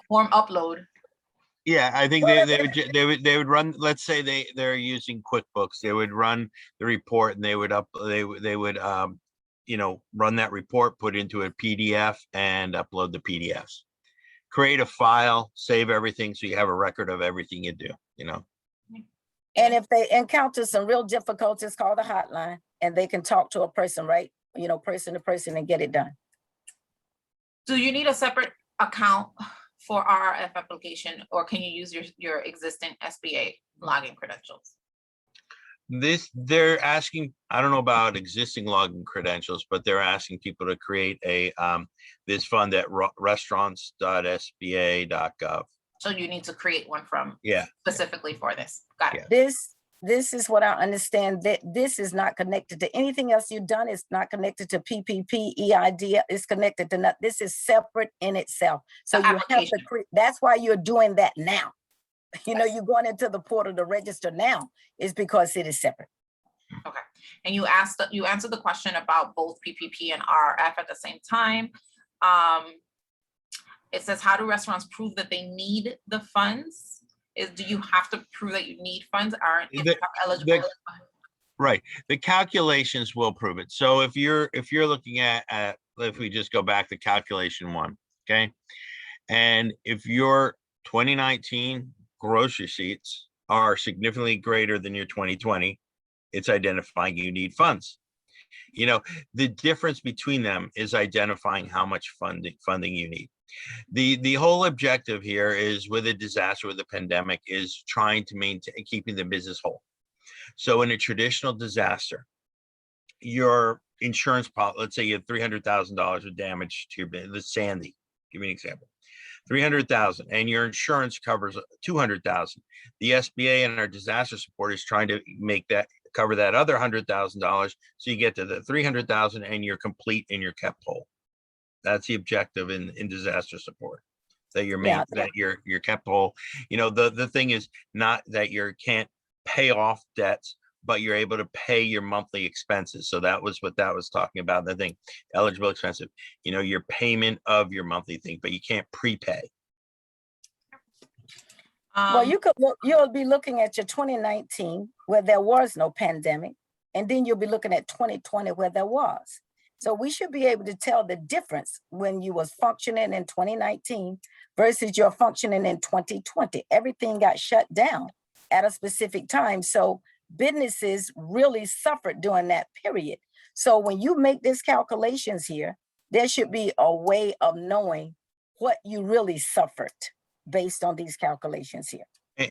form upload. Yeah, I think they would run, let's say they're using QuickBooks, they would run the report and they would run that report, put into a PDF and upload the PDFs. Create a file, save everything so you have a record of everything you do, And if they encounter some real difficulties, call the hotline and they can talk to a person, right? Person to person and get it done. Do you need a separate account for RRF application, or can you use your existing SBA login credentials? They're asking, I don't know about existing login credentials, but they're asking people to create this fund at restaurants.sba.gov. So you need to create one from specifically for this. Got it. This is what I understand, that this is not connected to anything else you've done. It's not connected to PPP, EID. It's connected to nothing. This is separate in itself. So The you have to application. create, that's why you're doing that now. You know, Yes. you're going into the portal to register now is because it is separate. Okay, and you answered the question about both PPP and RRF at the same time. It says, how do restaurants prove that they need the funds? Do you have to prove that you need funds? Aren't if you're eligible? Right, the calculations will prove it. So if you're looking at if we just go back to calculation 1, okay, and if your 2019 gross receipts are significantly greater than your 2020, it's identifying you need funds. You know, the difference between them is identifying how much funding you need. The whole objective here is, with a disaster, with a pandemic, is trying to maintain keeping the business whole. So in a traditional disaster, your insurance policy, let's say you have $300,000 of damage to your business, Sandy, give me an example, 300,000, and your insurance covers 200,000. The SBA and our disaster support is trying to make that cover that other $100,000, so you get to the 300,000 and you're complete and you're kept whole. That's the objective in disaster support, that you're made, that you're kept whole. You know, the thing is not that you can't pay off debts, but you're able to pay your monthly expenses. So that was what that was talking about. The thing, eligible expensive, you know, your payment of your monthly thing, but you can't prepay. Well, you could look, you'll be looking at your 2019 where there was no pandemic, and then you'll be looking at 2020 where there was. So we should be able to tell the difference when you was functioning in 2019 versus your functioning in 2020. Everything got shut down at a specific time. So businesses really suffered during that period. So when you make these calculations here, there should be a way of knowing what you really suffered based on these calculations here.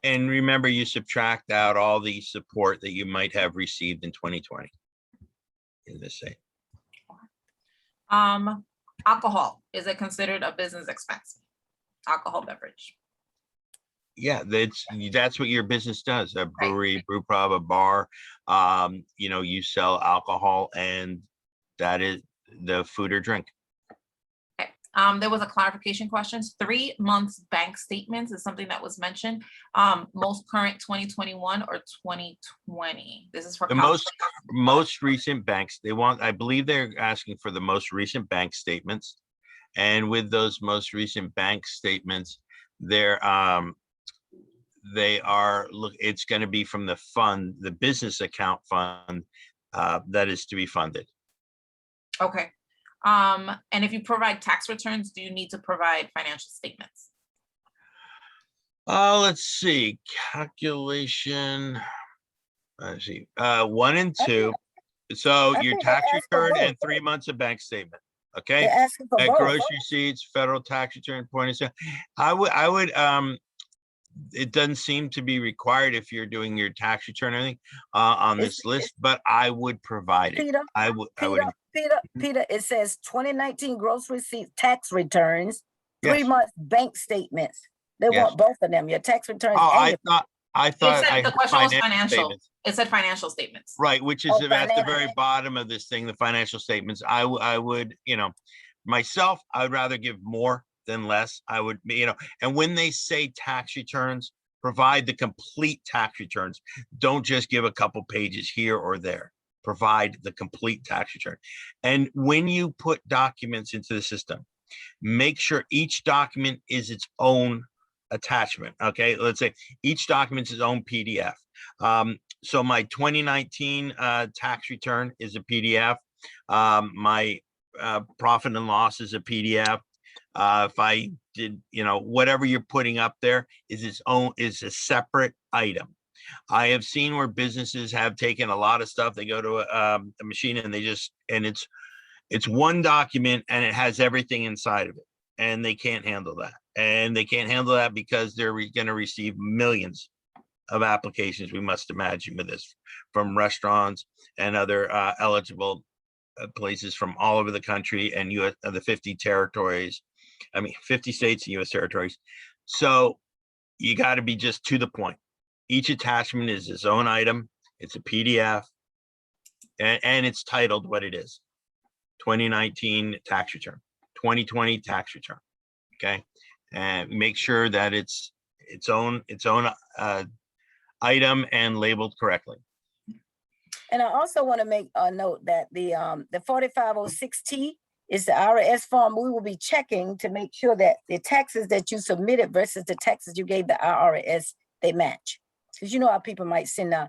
And remember, you subtract out all the support that you might have received in 2020 in this same. Alcohol, is it considered a business expense? Alcohol beverage. Yeah, that's what your business does. A brewery, brew pub, a bar, you know, you sell alcohol, and that is the food or drink. Okay. There was a clarification question. 3 months bank statements is something that was mentioned. Most current 2021 or 2020. This is for the most recent banks. They want, I believe they're asking for the most recent bank statements. And with those most recent bank statements, it's going to be from the fund, the business account fund, that is to be funded. Okay. And if you provide tax returns, do you need to provide financial statements? Let's see, calculation. Let's see, 1 and 2. So your tax return and 3 months of bank statement. Okay. They're asking for both. Gross receipts, federal tax return, point of sale. I would, it doesn't seem to be required if you're doing your tax return or anything on this list, but I would provide it. Peter, it says 2019 gross receipts, tax returns, 3 months bank statements. They want both of them, your tax returns. Oh, I thought the question was financial. It said financial statements. Right, which is at the very bottom of this thing, the financial statements. I would, you know, myself, I would rather give more than less. I would, you know, and when they say tax returns, provide the complete tax returns. Don't just give a couple pages here or there. Provide the complete tax return. And when you put documents into the system, make sure each document is its own attachment. Okay, let's say each document is its own PDF. So my 2019 tax return is a PDF. My profit and loss is a PDF. If I did, you know, whatever you're putting up there is a separate item. I have seen where businesses have taken a lot of stuff. They go to a machine and it's one document and it has everything inside of it, and they can't handle that. And they can't handle that because they're going to receive millions of applications, we must imagine, with this, from restaurants and other eligible places from all over the country and the 50 territories. I mean, 50 states and US territories. So you got to be just to the point. Each attachment is its own item. It's a PDF. And it's titled what it is. 2019 tax return, 2020 tax return. Okay. And make sure that it's its own item and labeled correctly. And I also want to make a note that the 4506T is the IRS form. We will be checking to make sure that the taxes that you submitted versus the taxes you gave the IRS, they match. Because you know how people might send a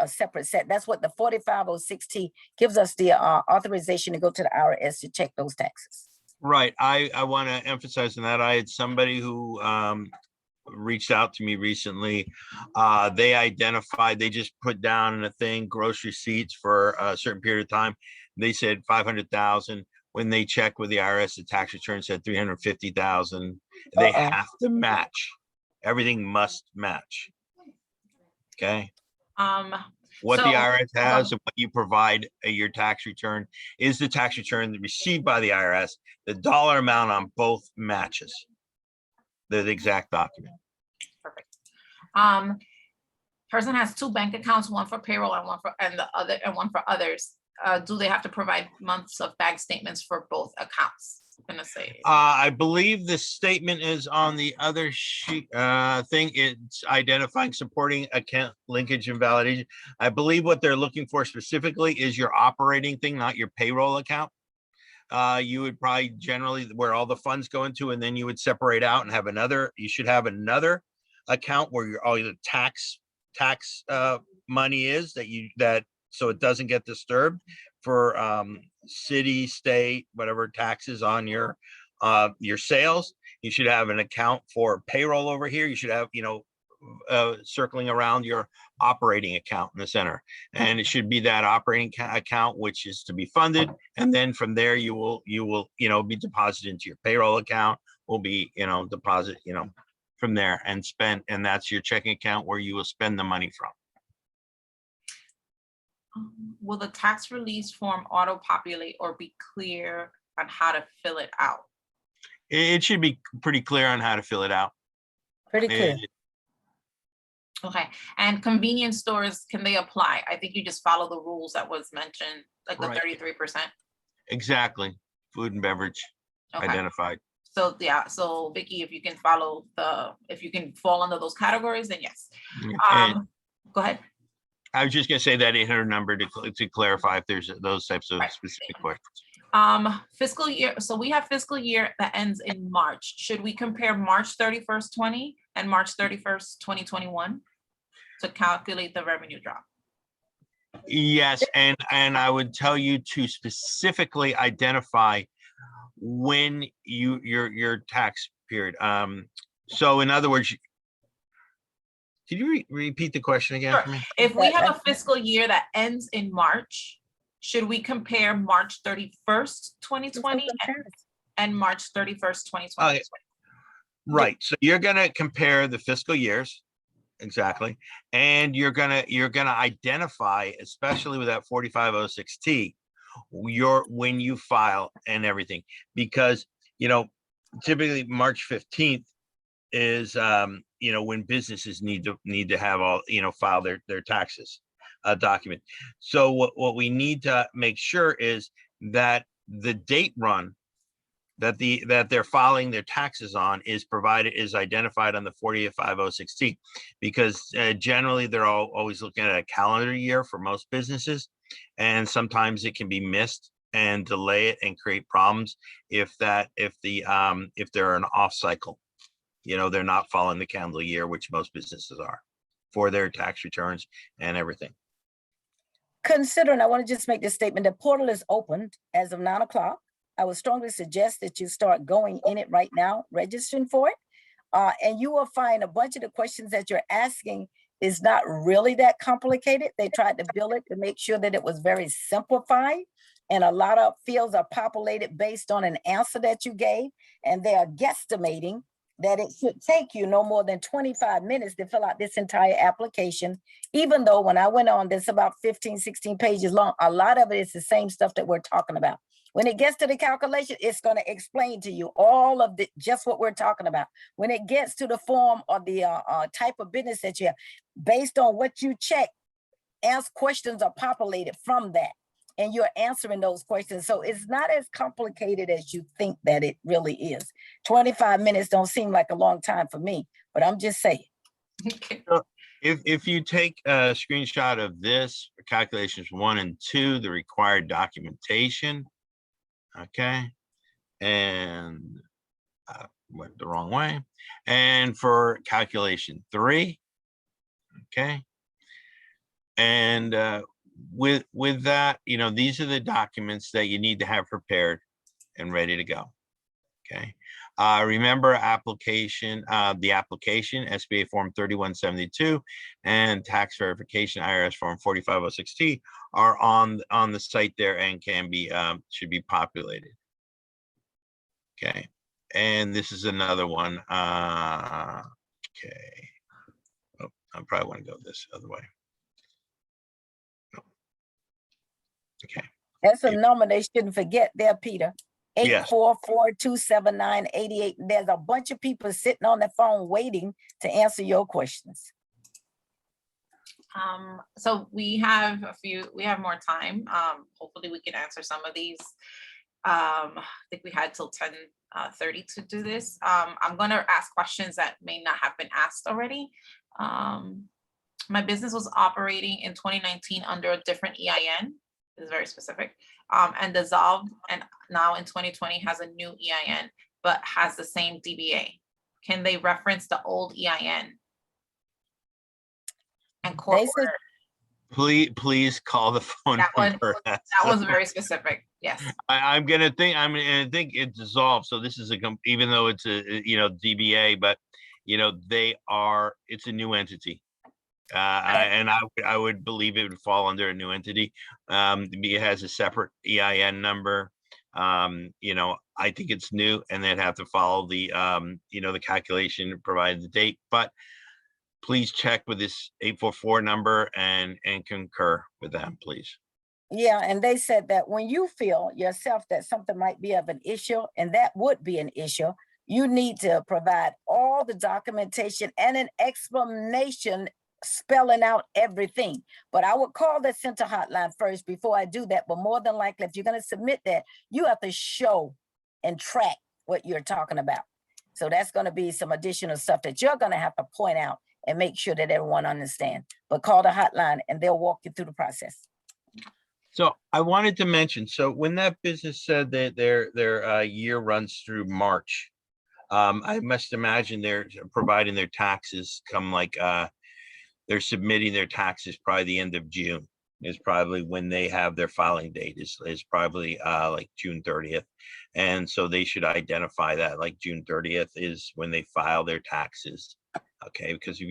separate set. That's what the 4506T gives us, the authorization to go to the IRS to check those taxes. Right. I want to emphasize on that. I had somebody who reached out to me recently. They identified, they just put down in a thing gross receipts for a certain period of time. They said 500,000. When they checked with the IRS, the tax return said 350,000. They have to match. Everything must match. Okay. What the IRS has and what you provide your tax return is the tax return received by the IRS. The dollar amount on both matches. They're the exact document. Perfect. Person has two bank accounts, one for payroll and one for others. Do they have to provide months of bank statements for both accounts? I'm gonna say. I believe the statement is on the other sheet thing. It's identifying supporting account linkage and validation. I believe what they're looking for specifically is your operating thing, not your payroll account. You would probably generally where all the funds go into, and then you would separate out and have another. You should have another account where all your tax money is that so it doesn't get disturbed for city, state, whatever taxes on your sales. You should have an account for payroll over here. You should have, circling around your operating account in the center, and it should be that operating account which is to be funded, and then from there you will be deposited into your payroll account, will be deposit from there and spent, and that's your checking account where you will spend the money from. Will the tax release form auto-populate or be clear on how to fill it out? It should be pretty clear on how to fill it out. Pretty clear. Okay, and convenience stores, can they apply? I think you just follow the rules that was mentioned, like the Right. 33%. Exactly. Food and beverage identified. So yeah, so Vicky, if you can fall under those categories, then yes. And Go ahead. I was just gonna say that 800 number to clarify if there's those types of specific questions. Fiscal year. So we have fiscal year that ends in March. Should we compare March 31st, 20 and March 31st, 2021 to calculate the revenue drop? Yes, and I would tell you to specifically identify when your tax period. So in other words, can you repeat the question again Sure. for me? If we have a fiscal year that ends in March, should we compare March 31st, 2020 and March 31st, 2020? Right. So you're gonna compare the fiscal years, exactly, and you're gonna identify, especially with that 4506T, when you file and everything, because typically March 15th is when businesses need to have all file their taxes document. So what we need to make sure is that the date run that they're filing their taxes on is identified on the 4506T, because generally they're always looking at a calendar year for most businesses, and sometimes it can be missed and delay it and create problems if they're an off cycle. They're not following the calendar year, which most businesses are, for their tax returns and everything. Considering, I want to just make this statement, the portal is opened as of 9 o'clock. I would strongly suggest that you start going in it right now, registering for it. And you will find a bunch of the questions that you're asking is not really that complicated. They tried to build it to make sure that it was very simplified. And a lot of fields are populated based on an answer that you gave. And they are guesstimating that it should take you no more than 25 minutes to fill out this entire application, even though when I went on, this about 15, 16 pages long, a lot of it is the same stuff that we're talking about. When it gets to the calculation, it's going to explain to you all of the, just what we're talking about. When it gets to the form or the type of business that you have, based on what you check, ask questions are populated from that, and you're answering those questions. So it's not as complicated as you think that it really is. 25 minutes don't seem like a long time for me, but I'm just saying. Okay. If you take a screenshot of this, calculations 1 and 2, the required documentation, okay, and went the wrong way, and for calculation 3, okay, and with that, you know, these are the documents that you need to have prepared and ready to go. Okay. Remember the application, SBA Form 3172 and tax verification IRS Form 4506T are on the site there and can be should be populated. Okay. And this is another one. Okay. Oh, I probably want to go this other way. Okay. That's a number they shouldn't forget there, Peter. Yes. 844-279-88. There's a bunch of people sitting on the phone waiting to answer your questions. So we have more time. Hopefully we can answer some of these. I think we had till 10:30 to do this. I'm going to ask questions that may not have been asked already. My business was operating in 2019 under a different EIN. Is very specific, and dissolved, and now in 2020 has a new EIN, but has the same DBA. Can they reference the old EIN? And court order? Please call the phone number. That was very specific. Yes. I'm gonna think it dissolved. So this is even though it's a DBA, but it's a new entity. And I would believe it would fall under a new entity. It has a separate EIN number. I think it's new, and they'd have to follow the the calculation, provide the date. But please check with this 844 number and concur with them, please. Yeah, and they said that when you feel yourself that something might be of an issue, and that would be an issue, you need to provide all the documentation and an explanation spelling out everything. But I would call the center hotline first before I do that. But more than likely, if you're going to submit that, you have to show and track what you're talking about. So that's going to be some additional stuff that you're going to have to point out and make sure that everyone understands. But call the hotline and they'll walk you through the process. So I wanted to mention, so when that business said that their year runs through March, I must imagine they're providing their taxes come like they're submitting their taxes probably the end of June is probably when they have their filing date is probably like June 30th. And so they should identify that like June 30th is when they file their taxes. Okay, because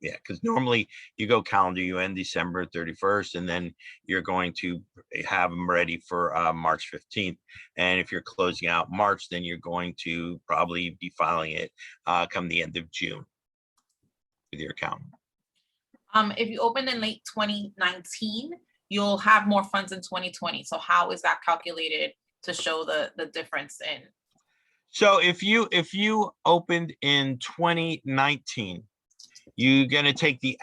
because normally you go calendar, you end December 31st, and then you're going to have them ready for March 15th. And if you're closing out March, then you're going to probably be filing it come the end of June with your accountant. If you opened in late 2019, you'll have more funds in 2020. So how is that calculated to show the difference in? So if you opened in 2019, you're going to take the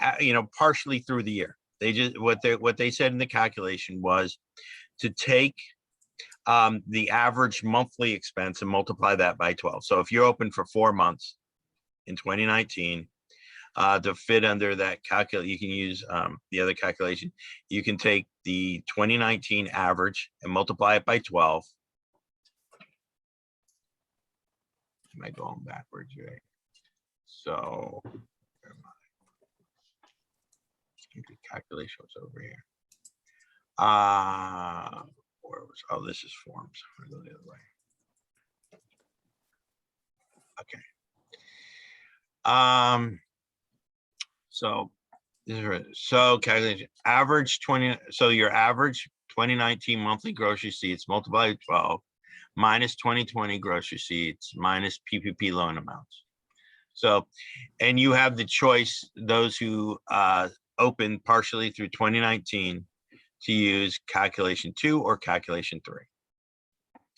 partially through the year. They just what they said in the calculation was to take the average monthly expense and multiply that by 12. So if you're open for 4 months in 2019, to fit under that calculate, you can use the other calculation. You can take the 2019 average and multiply it by 12. Am I going backwards, right? So the calculation was over here. Where was, oh, this is forms. I'm gonna go the other way. Okay. So calculation average 20. So your average 2019 monthly grocery receipts multiplied by 12 minus 2020 grocery receipts minus PPP loan amounts. So, and you have the choice, those who opened partially through 2019, to use calculation 2 or calculation 3.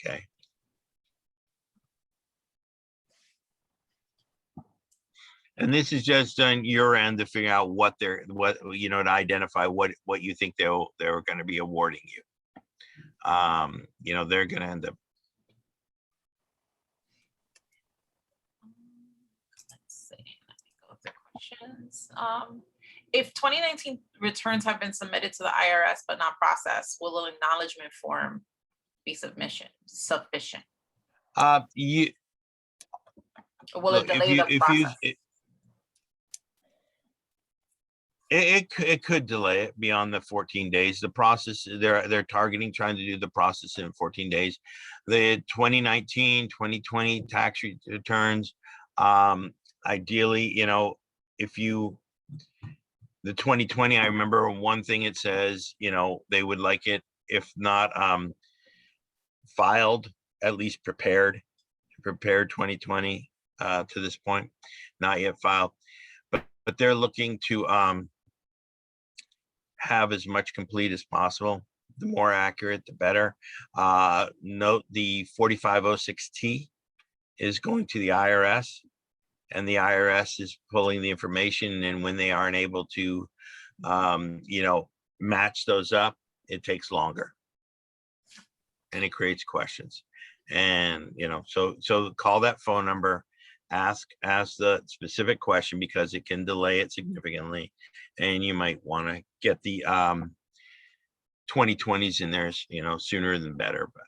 Okay. And this is just on your end to figure out what to identify what you think they're going to be awarding you. They're going to end up. Let's see, let me go through questions. If 2019 returns have been submitted to the IRS but not processed, will an acknowledgement form be sufficient? You Or will look, it delay the process? It could delay it beyond the 14 days. The process, they're targeting trying to do the process in 14 days. The 2019, 2020 tax returns, ideally, if the 2020, I remember one thing it says, they would like it, if not filed, at least prepared 2020 to this point, not yet filed, but they're looking to have as much complete as possible. The more accurate, the better. Note the 4506T is going to the IRS, and the IRS is pulling the information, and when they aren't able to match those up, it takes longer and it creates questions. And so call that phone number, ask the specific question, because it can delay it significantly, and you might want to get the 2020s in there sooner than better. But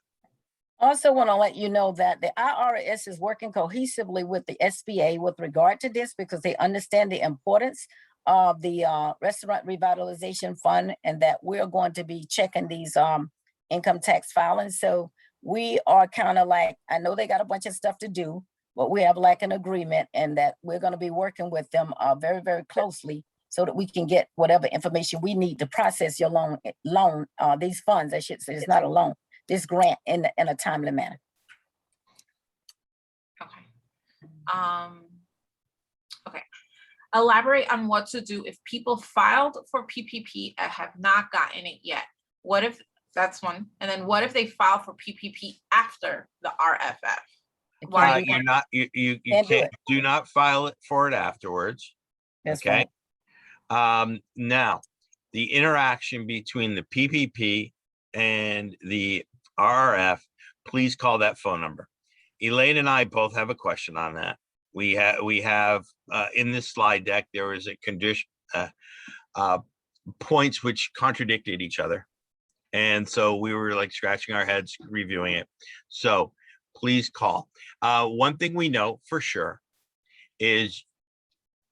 also want to let you know that the IRS is working cohesively with the SBA with regard to this, because they understand the importance of the Restaurant Revitalization Fund, and that we're going to be checking these income tax filings. So we are kind of like, I know they got a bunch of stuff to do, but we have like an agreement, and that we're going to be working with them very, very closely, so that we can get whatever information we need to process your loan, these funds, I should say, it's not a loan, this grant, in a timely manner. Okay. Okay. Elaborate on what to do if people filed for PPP and have not gotten it yet. What if, that's one, and then what if they file for PPP after the RFF? Why you're not, you do not file it for it afterwards. That's okay. Fine. Now, the interaction between the PPP and the RRF, please call that phone number. Elaine and I both have a question on that. We have in this slide deck, there is a condition, points which contradicted each other. And so we were like scratching our heads reviewing it. So please call. One thing we know for sure is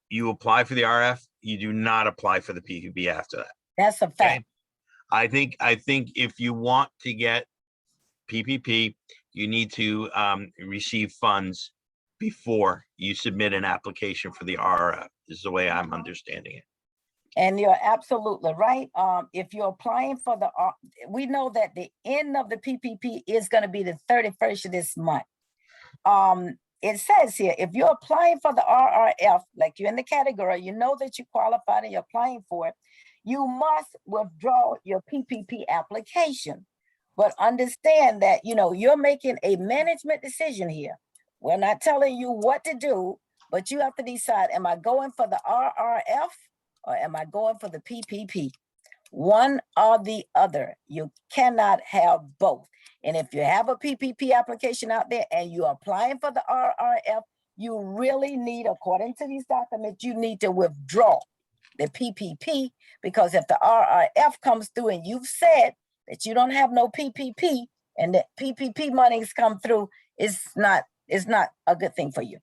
you apply for the RF, you do not apply for the PPP after that. That's a fact. Okay? I think if you want to get PPP, you need to receive funds before you submit an application for the RF, is the way I'm understanding it. And you're absolutely right. If you're applying for the, we know that the end of the PPP is going to be the 31st of this month. It says here, if you're applying for the RRF, like you're in the category, you know that you qualified and you're applying for it, you must withdraw your PPP application. But understand that, you're making a management decision here. We're not telling you what to do, but you have to decide, am I going for the RRF or am I going for the PPP? One or the other. You cannot have both. And if you have a PPP application out there and you're applying for the RRF, you really need, according to these documents, you need to withdraw the PPP, because if the RRF comes through and you've said that you don't have no PPP and the PPP monies come through, it's not a good thing for you.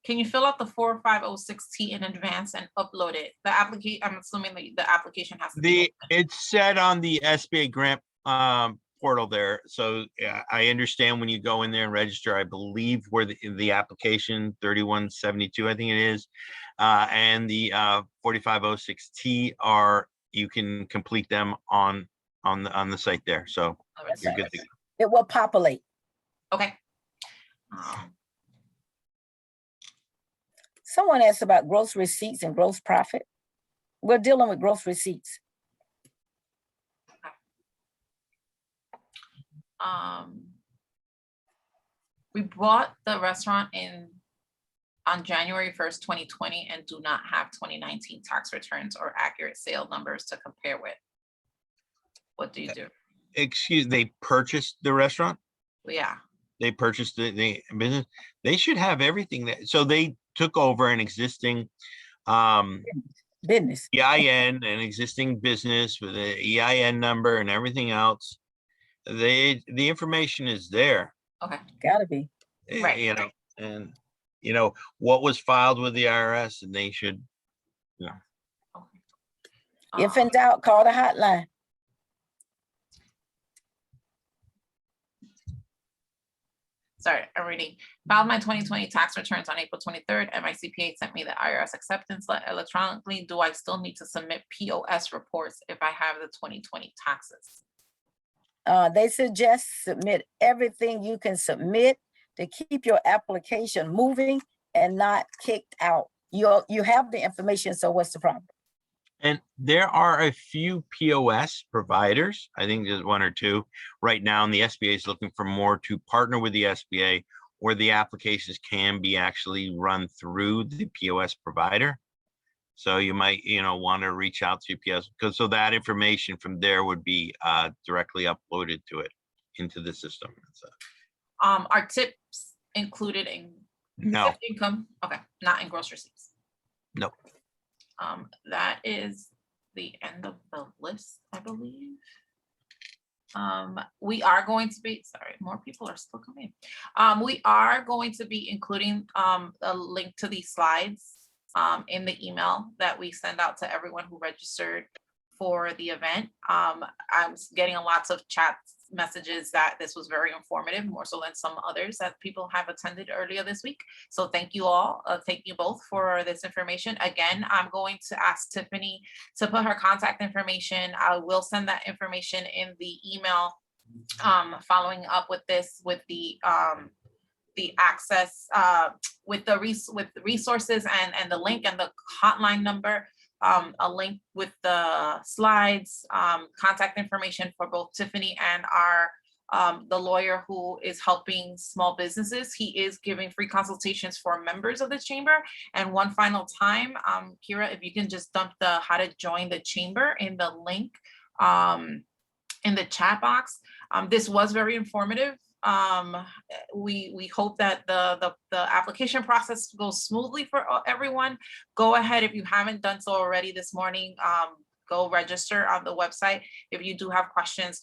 Can you fill out the 4506T in advance and upload it? The application, I'm assuming that the application has to be open. It's set on the SBA grant portal there. So I understand when you go in there and register, I believe where the application 3172, I think it is, and the 4506T are, you can complete them on the site there. So you're good to go. It will populate. Okay. Someone asked about gross receipts and gross profit. We're dealing with gross receipts. We bought the restaurant on January 1st, 2020, and do not have 2019 tax returns or accurate sale numbers to compare with. What do you do? They purchased the restaurant? Yeah, They purchased the business? They should have everything that, so they took over an existing Business. EIN, an existing business with a EIN number and everything else. The information is there. okay, Gotta be. Right, You know, right. and you know what was filed with the IRS, and they should, okay. If in doubt, call the hotline. Sorry, I'm reading. Filed my 2020 tax returns on April 23rd, and my CPA sent me the IRS acceptance electronically. Do I still need to submit POS reports if I have the 2020 taxes? They suggest submit everything you can submit to keep your application moving and not kicked out. You have the information, so what's the problem? and there are a few POS providers. I think there's one or two right now, and the SBA is looking for more to partner with the SBA, where the applications can be actually run through the POS provider. So you might, want to reach out to POS, because so that information from there would be directly uploaded to it into the system. So, Are tips included in no, tip income? Okay, not in gross receipts. no. That is the end of the list, I believe. We are going to be, sorry, more people are still coming. We are going to be including a link to these slides in the email that we send out to everyone who registered for the event. I'm getting lots of chat messages that this was very informative, more so than some others that people have attended earlier this week. So thank you all, thank you both for this information. Again, I'm going to ask Tiffany to put her contact information. I will send that information in the email following up with this, with the access, with the resources and the link and the hotline number. A link with the slides, contact information for both Tiffany and the lawyer who is helping small businesses. He is giving free consultations for members of the chamber. And one final time, Kira, if you can just dump the how to join the chamber in the link in the chat box. This was very informative. We hope that the application process goes smoothly for everyone. Go ahead, if you haven't done so already this morning, go register on the website. If you do have questions,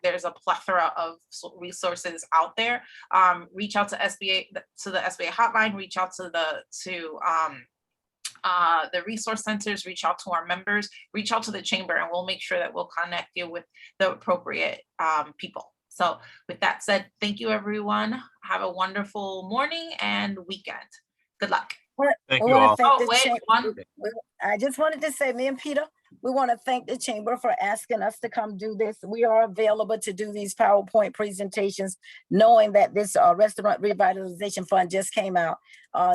there's a plethora of resources out there. Reach out to the SBA hotline, reach out to the resource centers, reach out to our members, reach out to the chamber, and we'll make sure that we'll connect you with the appropriate people. So with that said, thank you, everyone. Have a wonderful morning and weekend. Good luck. Thank you all. Oh, wait, I just wanted to say, me and Peter, we want to thank the chamber for asking us to come do this. We are available to do these PowerPoint presentations, knowing that this Restaurant Revitalization Fund just came out.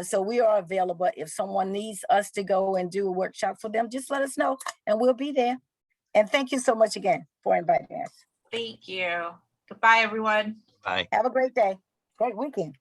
So we are available. If someone needs us to go and do a workshop for them, just let us know and we'll be there. And thank you so much again for inviting us. Thank you. Goodbye, everyone. Bye. Have a great day. Great weekend.